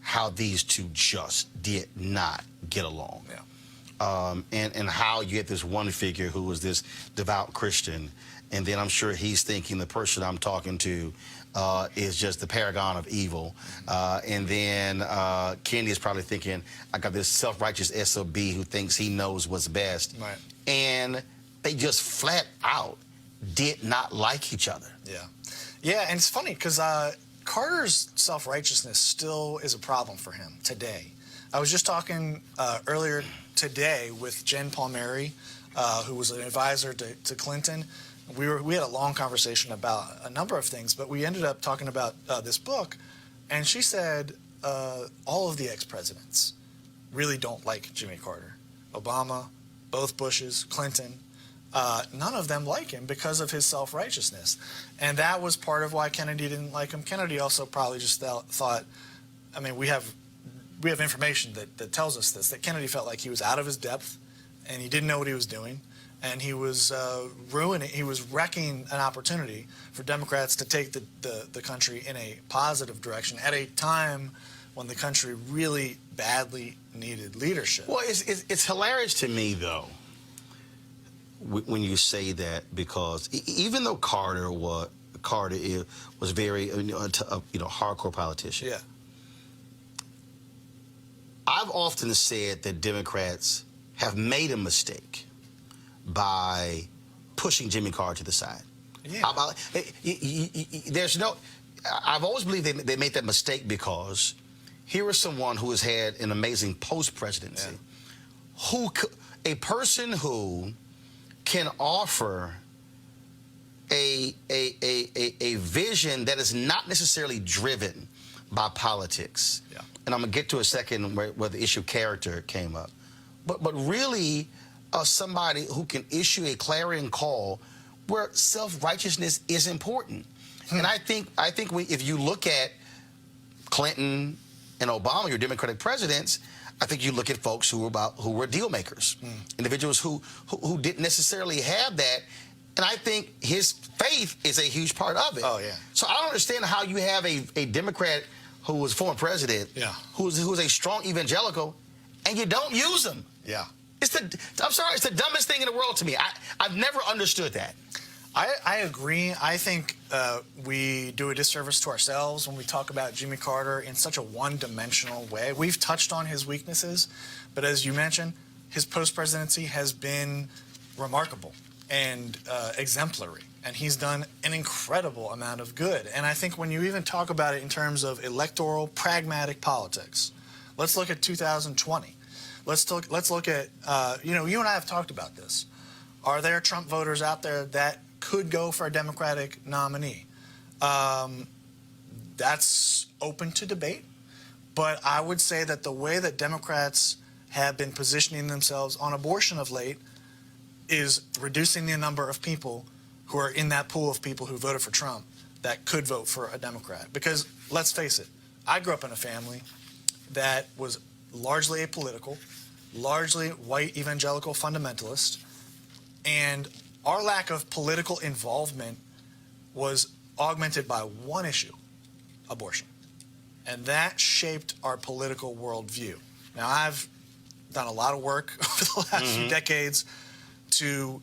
how these two just did not get along. Yeah. And how you get this one figure who was this devout Christian, and then I'm sure he's thinking the person I'm talking to is just the paragon of evil. And then Kennedy is probably thinking, I got this self-righteous SOB who thinks he knows what's best. Right. And they just flat out did not like each other. Yeah. Yeah, and it's funny because Carter's self-righteousness still is a problem for him today. I was just talking earlier today with Jen Palmieri, who was an advisor to Clinton. We had a long conversation about a number of things, but we ended up talking about this book, and she said all of the ex-presidents really don't like Jimmy Carter. Obama, both Bushes, Clinton, none of them like him because of his self-righteousness. And that was part of why Kennedy didn't like him. Kennedy also probably just thought, I mean, we have information that tells us this, that Kennedy felt like he was out of his depth and he didn't know what he was doing. And he was wrecking an opportunity for Democrats to take the country in a positive direction at a time when the country really badly needed leadership. Well, it's hilarious to me, though, when you say that, because even though Carter was very hardcore politician. Yeah. I've often said that Democrats have made a mistake by pushing Jimmy Carter to the side. Yeah. I've always believed they made that mistake because here is someone who has had an amazing post-presidency, a person who can offer a vision that is not necessarily driven by politics. Yeah. And I'm going to get to a second where the issue of character came up. But really somebody who can issue a clarion call where self-righteousness is important. And I think if you look at Clinton and Obama, your Democratic presidents, I think you look at folks who were deal makers, individuals who didn't necessarily have that. And I think his faith is a huge part of it. Oh, yeah. So I don't understand how you have a Democrat who was former president, who's a strong evangelical, and you don't use them. Yeah. I'm sorry, it's the dumbest thing in the world to me. I've never understood that. I agree. I think we do a disservice to ourselves when we talk about Jimmy Carter in such a one-dimensional way. We've touched on his weaknesses, but as you mentioned, his post-presidency has been remarkable and exemplary. And he's done an incredible amount of good. And I think when you even talk about it in terms of electoral, pragmatic politics, let's look at 2020. Let's look at, you know, you and I have talked about this. Are there Trump voters out there that could go for a Democratic nominee? That's open to debate. But I would say that the way that Democrats have been positioning themselves on abortion of late is reducing the number of people who are in that pool of people who voted for Trump that could vote for a Democrat. Because let's face it, I grew up in a family that was largely apolitical, largely white evangelical fundamentalist, and our lack of political involvement was augmented by one issue, abortion. And that shaped our political worldview. Now, I've done a lot of work over the last few decades to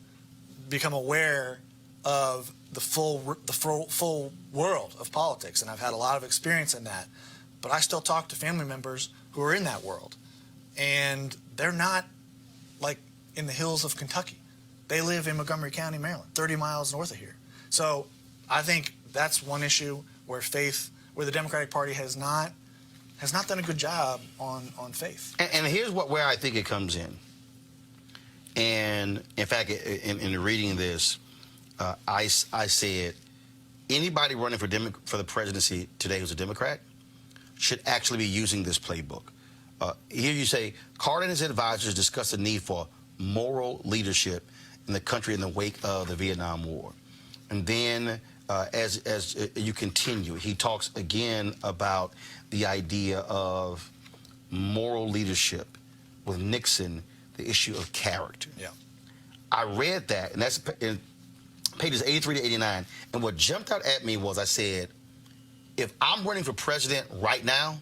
become aware of the full world of politics, and I've had a lot of experience in that. But I still talk to family members who are in that world, and they're not like in the hills of Kentucky. They live in Montgomery County, Maryland, 30 miles north of here. So I think that's one issue where where the Democratic Party has not done a good job on faith. And here's where I think it comes in. And in fact, in reading this, I said anybody running for the presidency today who's a Democrat should actually be using this playbook. Here you say, Carter and his advisors discussed the need for moral leadership in the country in the wake of the Vietnam War. And then as you continue, he talks again about the idea of moral leadership with Nixon, the issue of character. Yeah. I read that, and that's in pages 83 to 89, and what jumped out at me was I said, if I'm running for president right now,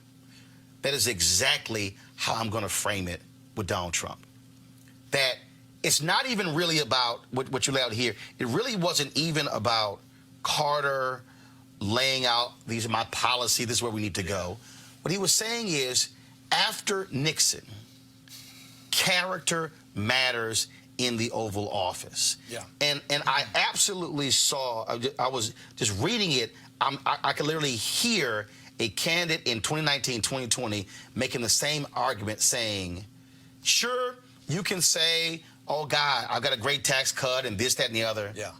that is exactly how I'm going to frame it with Donald Trump. That it's not even really about what you lay out here. It really wasn't even about Carter laying out, these are my policy, this is where we need to go. What he was saying is, after Nixon, character matters in the Oval Office. Yeah. And I absolutely saw, I was just reading it, I could literally hear a candidate in 2019, 2020 making the same argument saying, sure, you can say, oh, God, I've got a great tax cut and this, that, and the other. Yeah.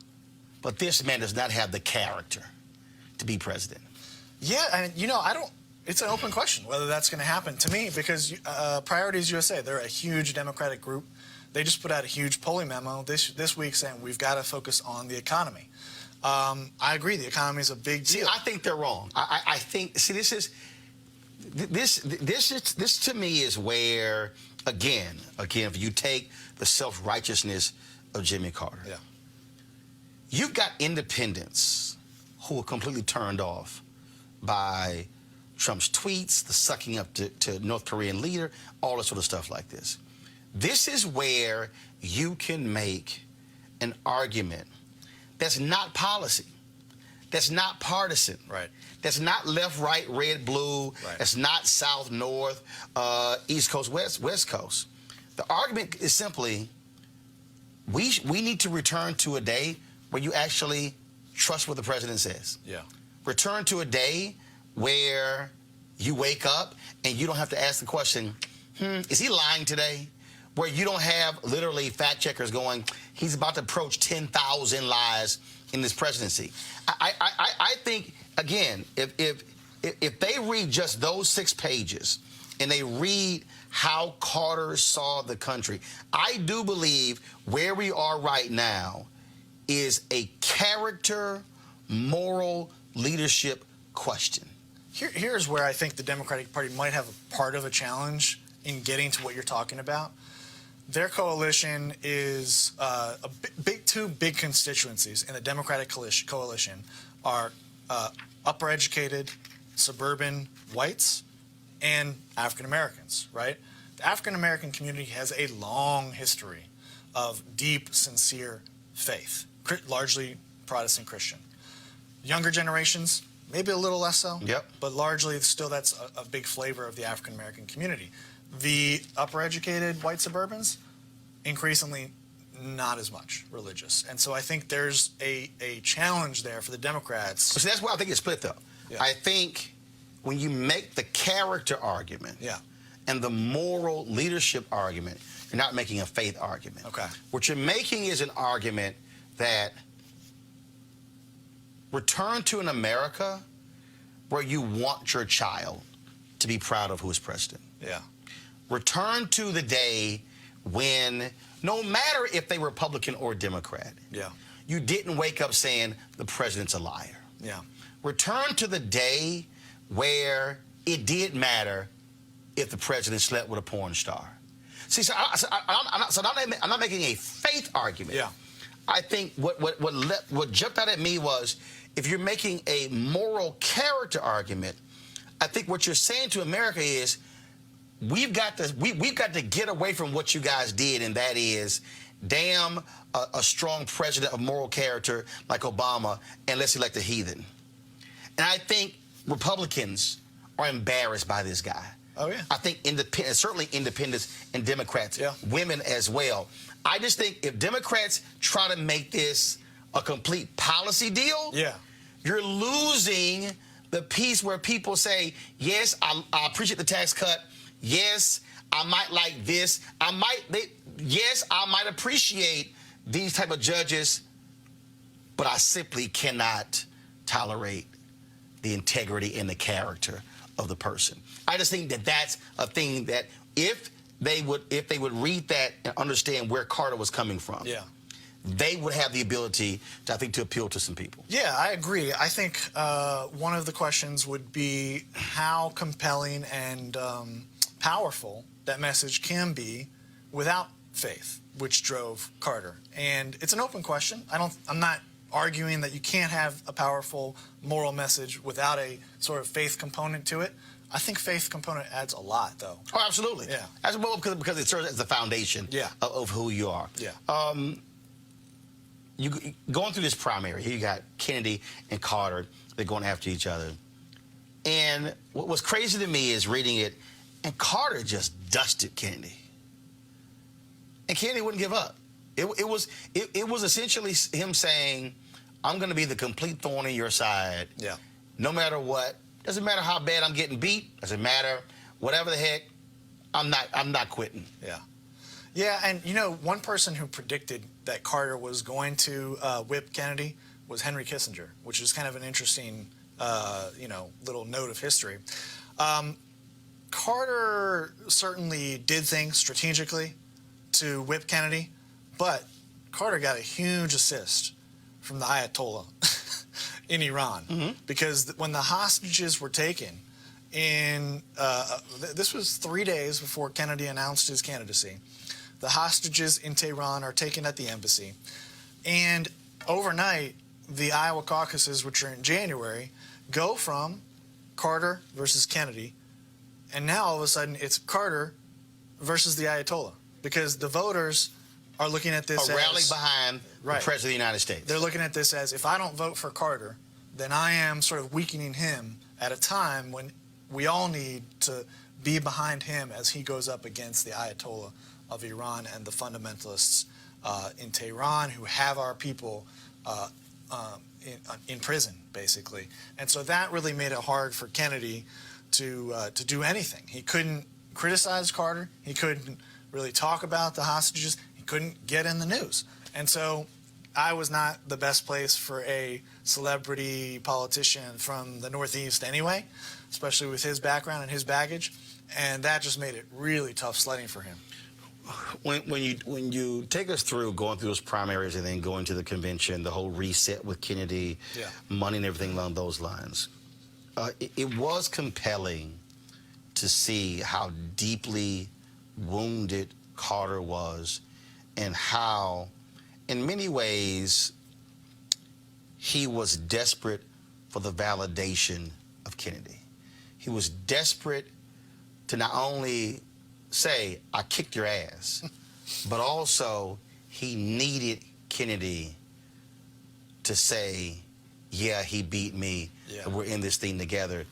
But this man does not have the character to be president. Yeah, and you know, it's an open question whether that's going to happen to me, because Priorities USA, they're a huge Democratic group. They just put out a huge polling memo this week saying we've got to focus on the economy. I agree, the economy is a big deal. See, I think they're wrong. I think, see, this to me is where, again, if you take the self-righteousness of Jimmy Carter, yeah. You've got independents who are completely turned off by Trump's tweets, the sucking up to North Korean leader, all this sort of stuff like this. This is where you can make an argument that's not policy, that's not partisan, right? That's not left, right, red, blue, right. That's not south, north, east coast, west coast. The argument is simply, we need to return to a day where you actually trust what the president says. Yeah. Return to a day where you wake up and you don't have to ask the question, is he lying today? Where you don't have literally fact checkers going, he's about to approach 10,000 lies in this presidency. I think, again, if they read just those 6 pages and they read how Carter saw the country, I do believe where we are right now is a character, moral leadership question. Here's where I think the Democratic Party might have a part of a challenge in getting to what you're talking about. Their coalition is two big constituencies in the Democratic coalition are upper educated, suburban whites and African Americans, right? The African American community has a long history of deep, sincere faith, largely Protestant Christian. Younger generations, maybe a little less so, yep. But largely still that's a big flavor of the African American community. The upper educated white suburbans, increasingly not as much religious. And so I think there's a challenge there for the Democrats. So that's why I think it's split, though. Yeah. I think when you make the character argument and the moral leadership argument, you're not making a faith argument. Okay. What you're making is an argument that return to an America where you want your child to be proud of who is president. Yeah. Return to the day when, no matter if they were Republican or Democrat, you didn't wake up saying the president's a liar. Yeah. Return to the day where it did matter if the president slept with a porn star. See, I'm not making a faith argument. Yeah. I think what jumped out at me was, if you're making a moral character argument, I think what you're saying to America is, we've got to get away from what you guys did, and that is, damn a strong president of moral character like Obama, and let's elect a heathen. And I think Republicans are embarrassed by this guy. Oh, yeah. I think certainly independents and Democrats, women as well. I just think if Democrats try to make this a complete policy deal, you're losing the piece where people say, yes, I appreciate the tax cut. Yes, I might like this. Yes, I might appreciate these type of judges, but I simply cannot tolerate the integrity and the character of the person. I just think that that's a thing that if they would read that and understand where Carter was coming from, they would have the ability, I think, to appeal to some people. Yeah, I agree. I think one of the questions would be how compelling and powerful that message can be without faith, which drove Carter. And it's an open question. I'm not arguing that you can't have a powerful moral message without a sort of faith component to it. I think faith component adds a lot, though. Oh, absolutely. Yeah. As well, because it serves as the foundation of who you are. Yeah. You going through this primary, here you got Kennedy and Carter. They're going after each other. And what was crazy to me is reading it, and Carter just dusted Kennedy. And Kennedy wouldn't give up. It was essentially him saying, I'm going to be the complete thorn in your side. Yeah. No matter what. Doesn't matter how bad I'm getting beat. Doesn't matter. Whatever the heck, I'm not quitting. Yeah. Yeah, and you know, one person who predicted that Carter was going to whip Kennedy was Henry Kissinger, which is kind of an interesting, little note of history. Carter certainly did things strategically to whip Kennedy, but Carter got a huge assist from the Ayatollah in Iran, because when the hostages were taken this was 3 days before Kennedy announced his candidacy. The hostages in Tehran are taken at the embassy, and overnight the Iowa caucuses, which are in January, go from Carter versus Kennedy, and now all of a sudden it's Carter versus the Ayatollah, because the voters are looking at this as rallying behind the President of the United States. They're looking at this as, if I don't vote for Carter, then I am sort of weakening him at a time when we all need to be behind him as he goes up against the Ayatollah of Iran and the fundamentalists in Tehran who have our people in prison, basically. And so that really made it hard for Kennedy to do anything. He couldn't criticize Carter. He couldn't really talk about the hostages. He couldn't get in the news. And so I was not the best place for a celebrity politician from the Northeast anyway, especially with his background and his baggage. And that just made it really tough sledding for him. When you take us through going through those primaries and then going to the convention, the whole reset with Kennedy, money and everything along those lines, it was compelling to see how deeply wounded Carter was and how, in many ways, he was desperate for the validation of Kennedy. He was desperate to not only say, I kicked your ass, but also he needed Kennedy to say, yeah, he beat me, and we're in this thing together.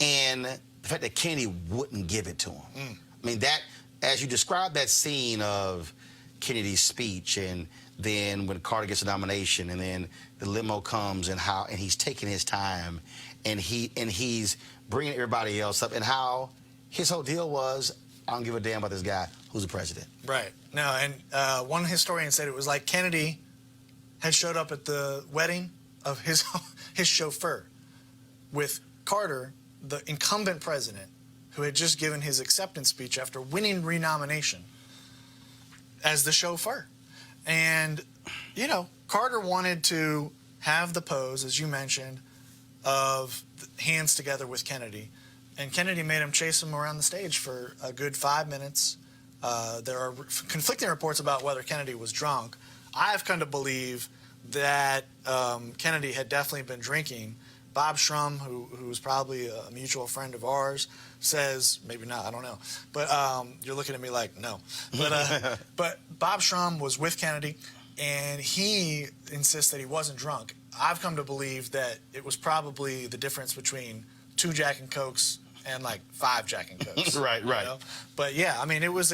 And the fact that Kennedy wouldn't give it to him. I mean, that, as you described that scene of Kennedy's speech, and then when Carter gets a nomination, and then the limo comes, and he's taking his time, and he's bringing everybody else up, and how his whole deal was, I don't give a damn about this guy who's the president. Right. No, and one historian said it was like Kennedy had showed up at the wedding of his chauffeur with Carter, the incumbent president, who had just given his acceptance speech after winning renomination, as the chauffeur. And, you know, Carter wanted to have the pose, as you mentioned, of hands together with Kennedy. And Kennedy made him chase him around the stage for a good 5 minutes. There are conflicting reports about whether Kennedy was drunk. I've come to believe that Kennedy had definitely been drinking. Bob Shrum, who's probably a mutual friend of ours, says, maybe not, I don't know. But you're looking at me like, no. But Bob Shrum was with Kennedy, and he insists that he wasn't drunk. I've come to believe that it was probably the difference between 2 Jack and Cokes and like 5 Jack and Cokes. Right. You know? But yeah, I mean, it was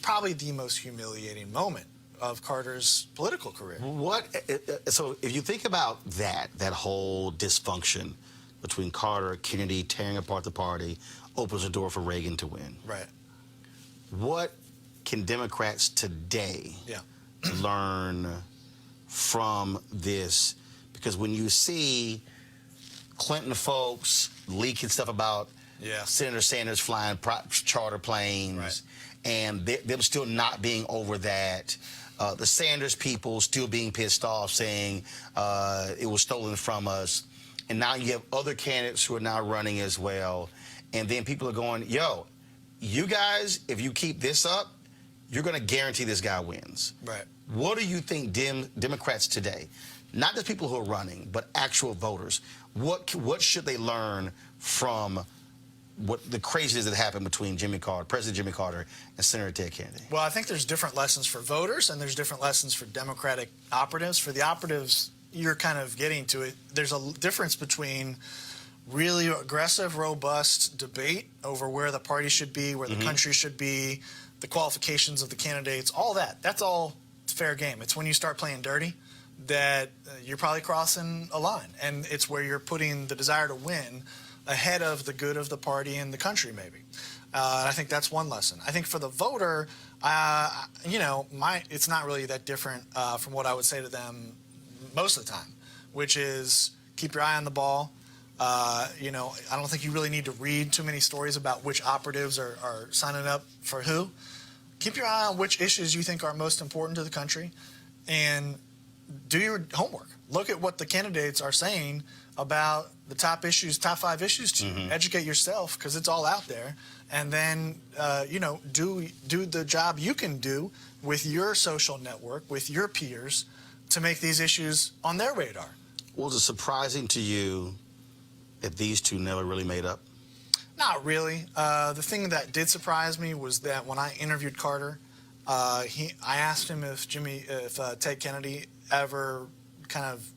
probably the most humiliating moment of Carter's political career. So if you think about that whole dysfunction between Carter, Kennedy, tearing apart the party, opens the door for Reagan to win. Right. What can Democrats today learn from this? Because when you see Clinton folks leaking stuff about Senator Sanders flying charter planes, and them still not being over that, the Sanders people still being pissed off, saying it was stolen from us, and now you have other candidates who are now running as well, and then people are going, yo, you guys, if you keep this up, you're going to guarantee this guy wins. Right. What do you think Democrats today, not just people who are running, but actual voters, what should they learn from what the craziness that happened between President Jimmy Carter, and Senator Ted Kennedy? Well, I think there's different lessons for voters, and there's different lessons for Democratic operatives. For the operatives, you're kind of getting to it. There's a difference between really aggressive, robust debate over where the party should be, where the country should be, the qualifications of the candidates, all that. That's all fair game. It's when you start playing dirty that you're probably crossing a line, and it's where you're putting the desire to win ahead of the good of the party and the country, maybe. And I think that's one lesson. I think for the voter, you know, it's not really that different from what I would say to them most of the time, which is keep your eye on the ball. You know, I don't think you really need to read too many stories about which operatives are signing up for who. Keep your eye on which issues you think are most important to the country, and do your homework. Look at what the candidates are saying about the top 5 issues to you. Educate yourself, because it's all out there, and then you know, do the job you can do with your social network, with your peers, to make these issues on their radar. Was it surprising to you that these two never really made up? Not really. The thing that did surprise me was that when I interviewed Carter, I asked him if Ted Kennedy ever kind of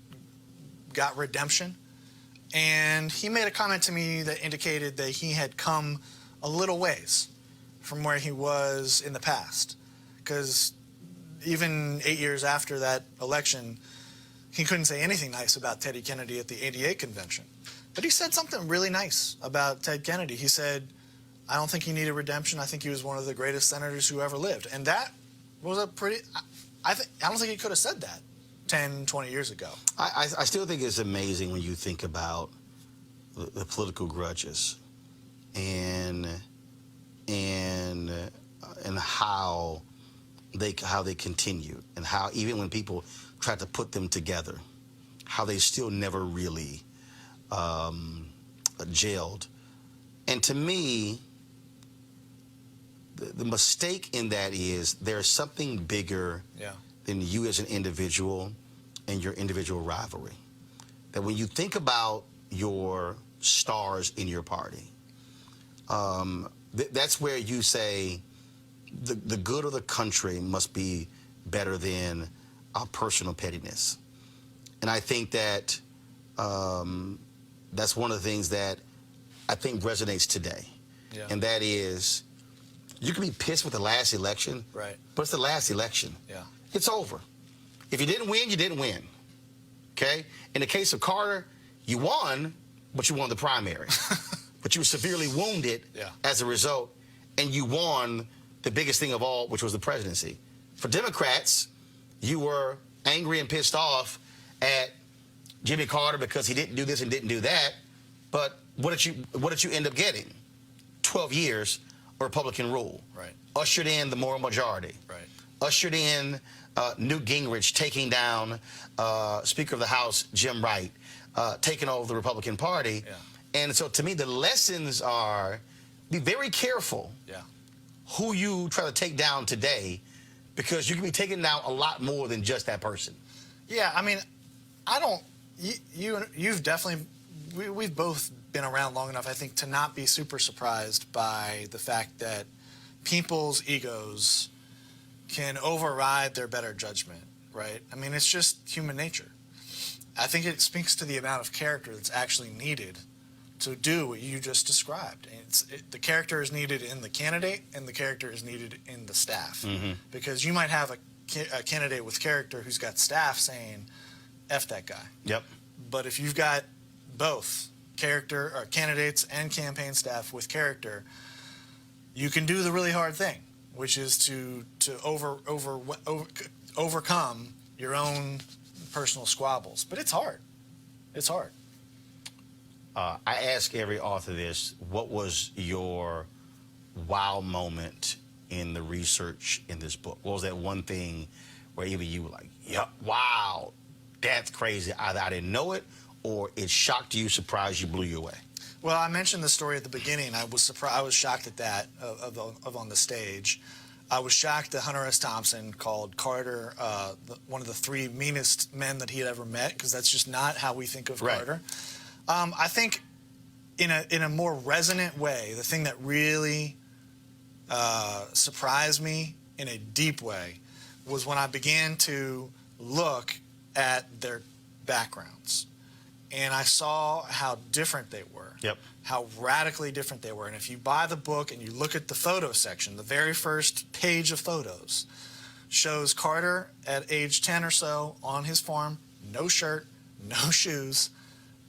got redemption. And he made a comment to me that indicated that he had come a little ways from where he was in the past. Because even 8 years after that election, he couldn't say anything nice about Teddy Kennedy at the ADA convention. But he said something really nice about Ted Kennedy. He said, I don't think he needed redemption. I think he was one of the greatest senators who ever lived. And that was a pretty... I don't think he could have said that 10, 20 years ago. I still think it's amazing when you think about the political grudges and how they continue, and how even when people try to put them together, how they still never really jailed. And to me, the mistake in that is there's something bigger than you as an individual and your individual rivalry. That when you think about your stars in your party, that's where you say the good of the country must be better than our personal pettiness. And I think that that's one of the things that I think resonates today. And that is, You can be pissed with the last election, Right. but it's the last election. Yeah. It's over. If you didn't win, you didn't win. Okay? In the case of Carter, you won, but you won the primary. But you were severely wounded as a result, and you won the biggest thing of all, which was the presidency. For Democrats, you were angry and pissed off at Jimmy Carter because he didn't do this and didn't do that. But what did you end up getting? 12 years of Republican rule. Right. Ushered in the moral majority. Right. Ushered in Newt Gingrich taking down Speaker of the House Jim Wright, taking over the Republican Party. Yeah. And so to me, the lessons are be very careful who you try to take down today, because you can be taking down a lot more than just that person. Yeah, I mean, I don't. You've definitely. We've both been around long enough, I think, to not be super surprised by the fact that people's egos can override their better judgment, right? I mean, it's just human nature. I think it speaks to the amount of character that's actually needed to do what you just described. The character is needed in the candidate, and the character is needed in the staff. Because you might have a candidate with character who's got staff saying, F that guy. Yep. But if you've got both character or candidates and campaign staff with character, you can do the really hard thing, which is to overcome your own personal squabbles. But it's hard. It's hard. I ask every author this: what was your wow moment in the research in this book? What was that one thing where even you were like, yeah, wow, that's crazy. Either I didn't know it, or it shocked you, surprised you, blew you away? Well, I mentioned the story at the beginning. I was surprised. I was shocked at that of on the stage. I was shocked that Hunter S. Thompson called Carter one of the three meanest men that he had ever met, because that's just not how we think of Carter. I think in a more resonant way, the thing that really surprised me in a deep way was when I began to look at their backgrounds. And I saw how different they were, how radically different they were. And if you buy the book and you look at the photo section, the very first page of photos shows Carter at age 10 or so on his farm, no shirt, no shoes,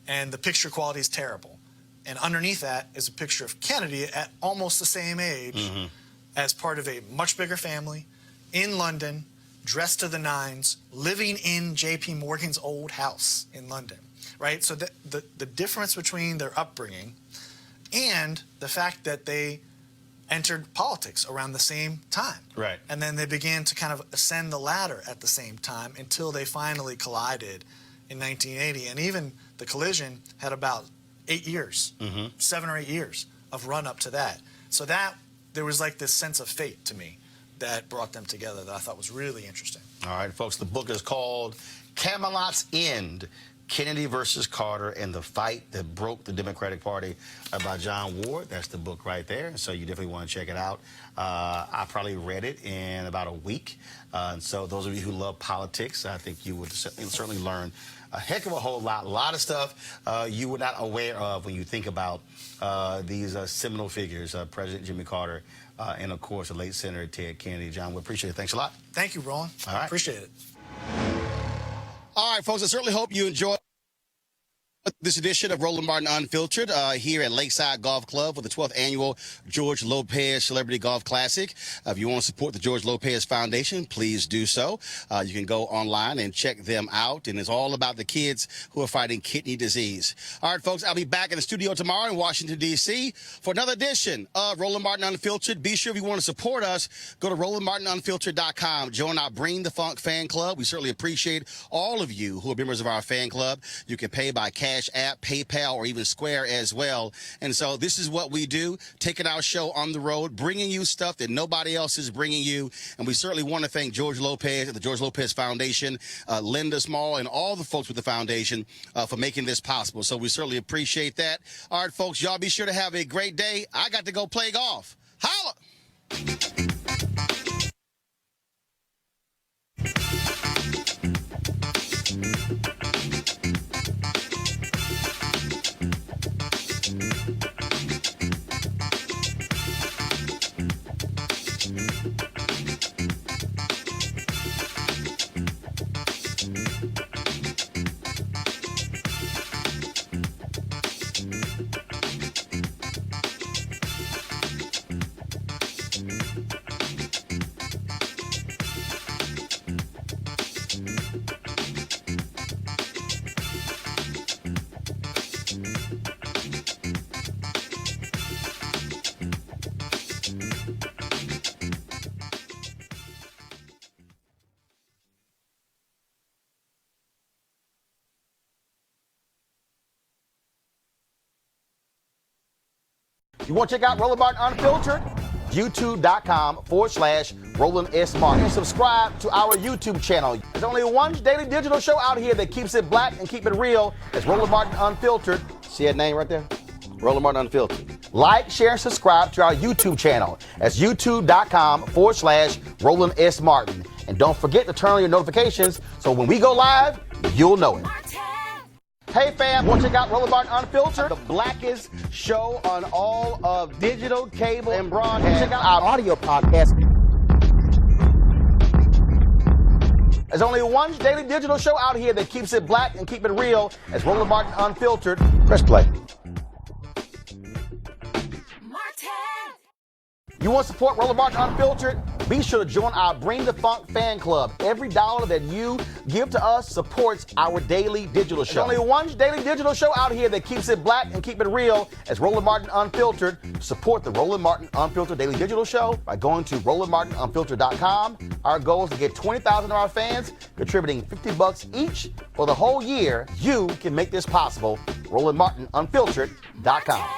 and the picture quality is terrible. And underneath that is a picture of Kennedy at almost the same age as part of a much bigger family in London, dressed to the nines, living in J.P. Morgan's old house in London. Right, so the difference between their upbringing and the fact that they entered politics around the same time. Right. And then they began to kind of ascend the ladder at the same time until they finally collided in 1980. And even the collision had about 8 years, 7 or 8 years of run up to that. So that there was like this sense of fate to me that brought them together that I thought was really interesting. All right, folks, the book is called Camelot's End: Kennedy versus Carter and the Fight That Broke the Democratic Party, by John Ward. That's the book right there. So you definitely want to check it out. I probably read it in about a week. And so those of you who love politics, I think you would certainly learn a heck of a whole lot. A lot of stuff you were not aware of when you think about these seminal figures, President Jimmy Carter, and, of course, the late Senator Ted Kennedy. John, we appreciate it. Thanks a lot. Thank you, Roland. All right. Appreciate it. All right, folks, I certainly hope you enjoyed this edition of Roland Martin Unfiltered here at Lakeside Golf Club for the 12th annual George Lopez Celebrity Golf Classic. If you want to support the George Lopez Foundation, please do so. You can go online and check them out, and it's all about the kids who are fighting kidney disease. All right, folks, I'll be back in the studio tomorrow in Washington, D.C. for another edition of Roland Martin Unfiltered. Be sure if you want to support us, go to RolandMartinUnfiltered.com. Join our Bring the Funk fan club. We certainly appreciate all of you who are members of our fan club. You can pay by Cash App, PayPal, or even Square as well. And so this is what we do, taking our show on the road, bringing you stuff that nobody else is bringing you. And we certainly want to thank George Lopez at the George Lopez Foundation, Linda Small, and all the folks with the foundation for making this possible. So we certainly appreciate that. All right, folks, y'all be sure to have a great day. I got to go play golf. Holla! You want to check out Roland Martin Unfiltered? YouTube.com/Roland S. Martin. And subscribe to our YouTube channel. There's only one daily digital show out here that keeps it black and keep it real. It's Roland Martin Unfiltered. See that name right there? Roland Martin Unfiltered. Like, share, and subscribe to our YouTube channel. That's youtube.com/Roland S. Martin. And don't forget to turn on your notifications so when we go live, you'll know it. Hey fam, want to check out Roland Martin Unfiltered? The blackest show on all of digital, cable, and broadcast. Check out our audio podcast. There's only one daily digital show out here that keeps it black and keep it real. It's Roland Martin Unfiltered. Press play. You want to support Roland Martin Unfiltered? Be sure to join our Bring the Funk fan club. Every dollar that you give to us supports our daily digital show. There's only one daily digital show out here that keeps it black and keep it real. It's Roland Martin Unfiltered. Support the Roland Martin Unfiltered daily digital show by going to RolandMartinUnfiltered.com. Our goal is to get 20,000 of our fans contributing $50 each for the whole year. You can make this possible. RolandMartinUnfiltered.com.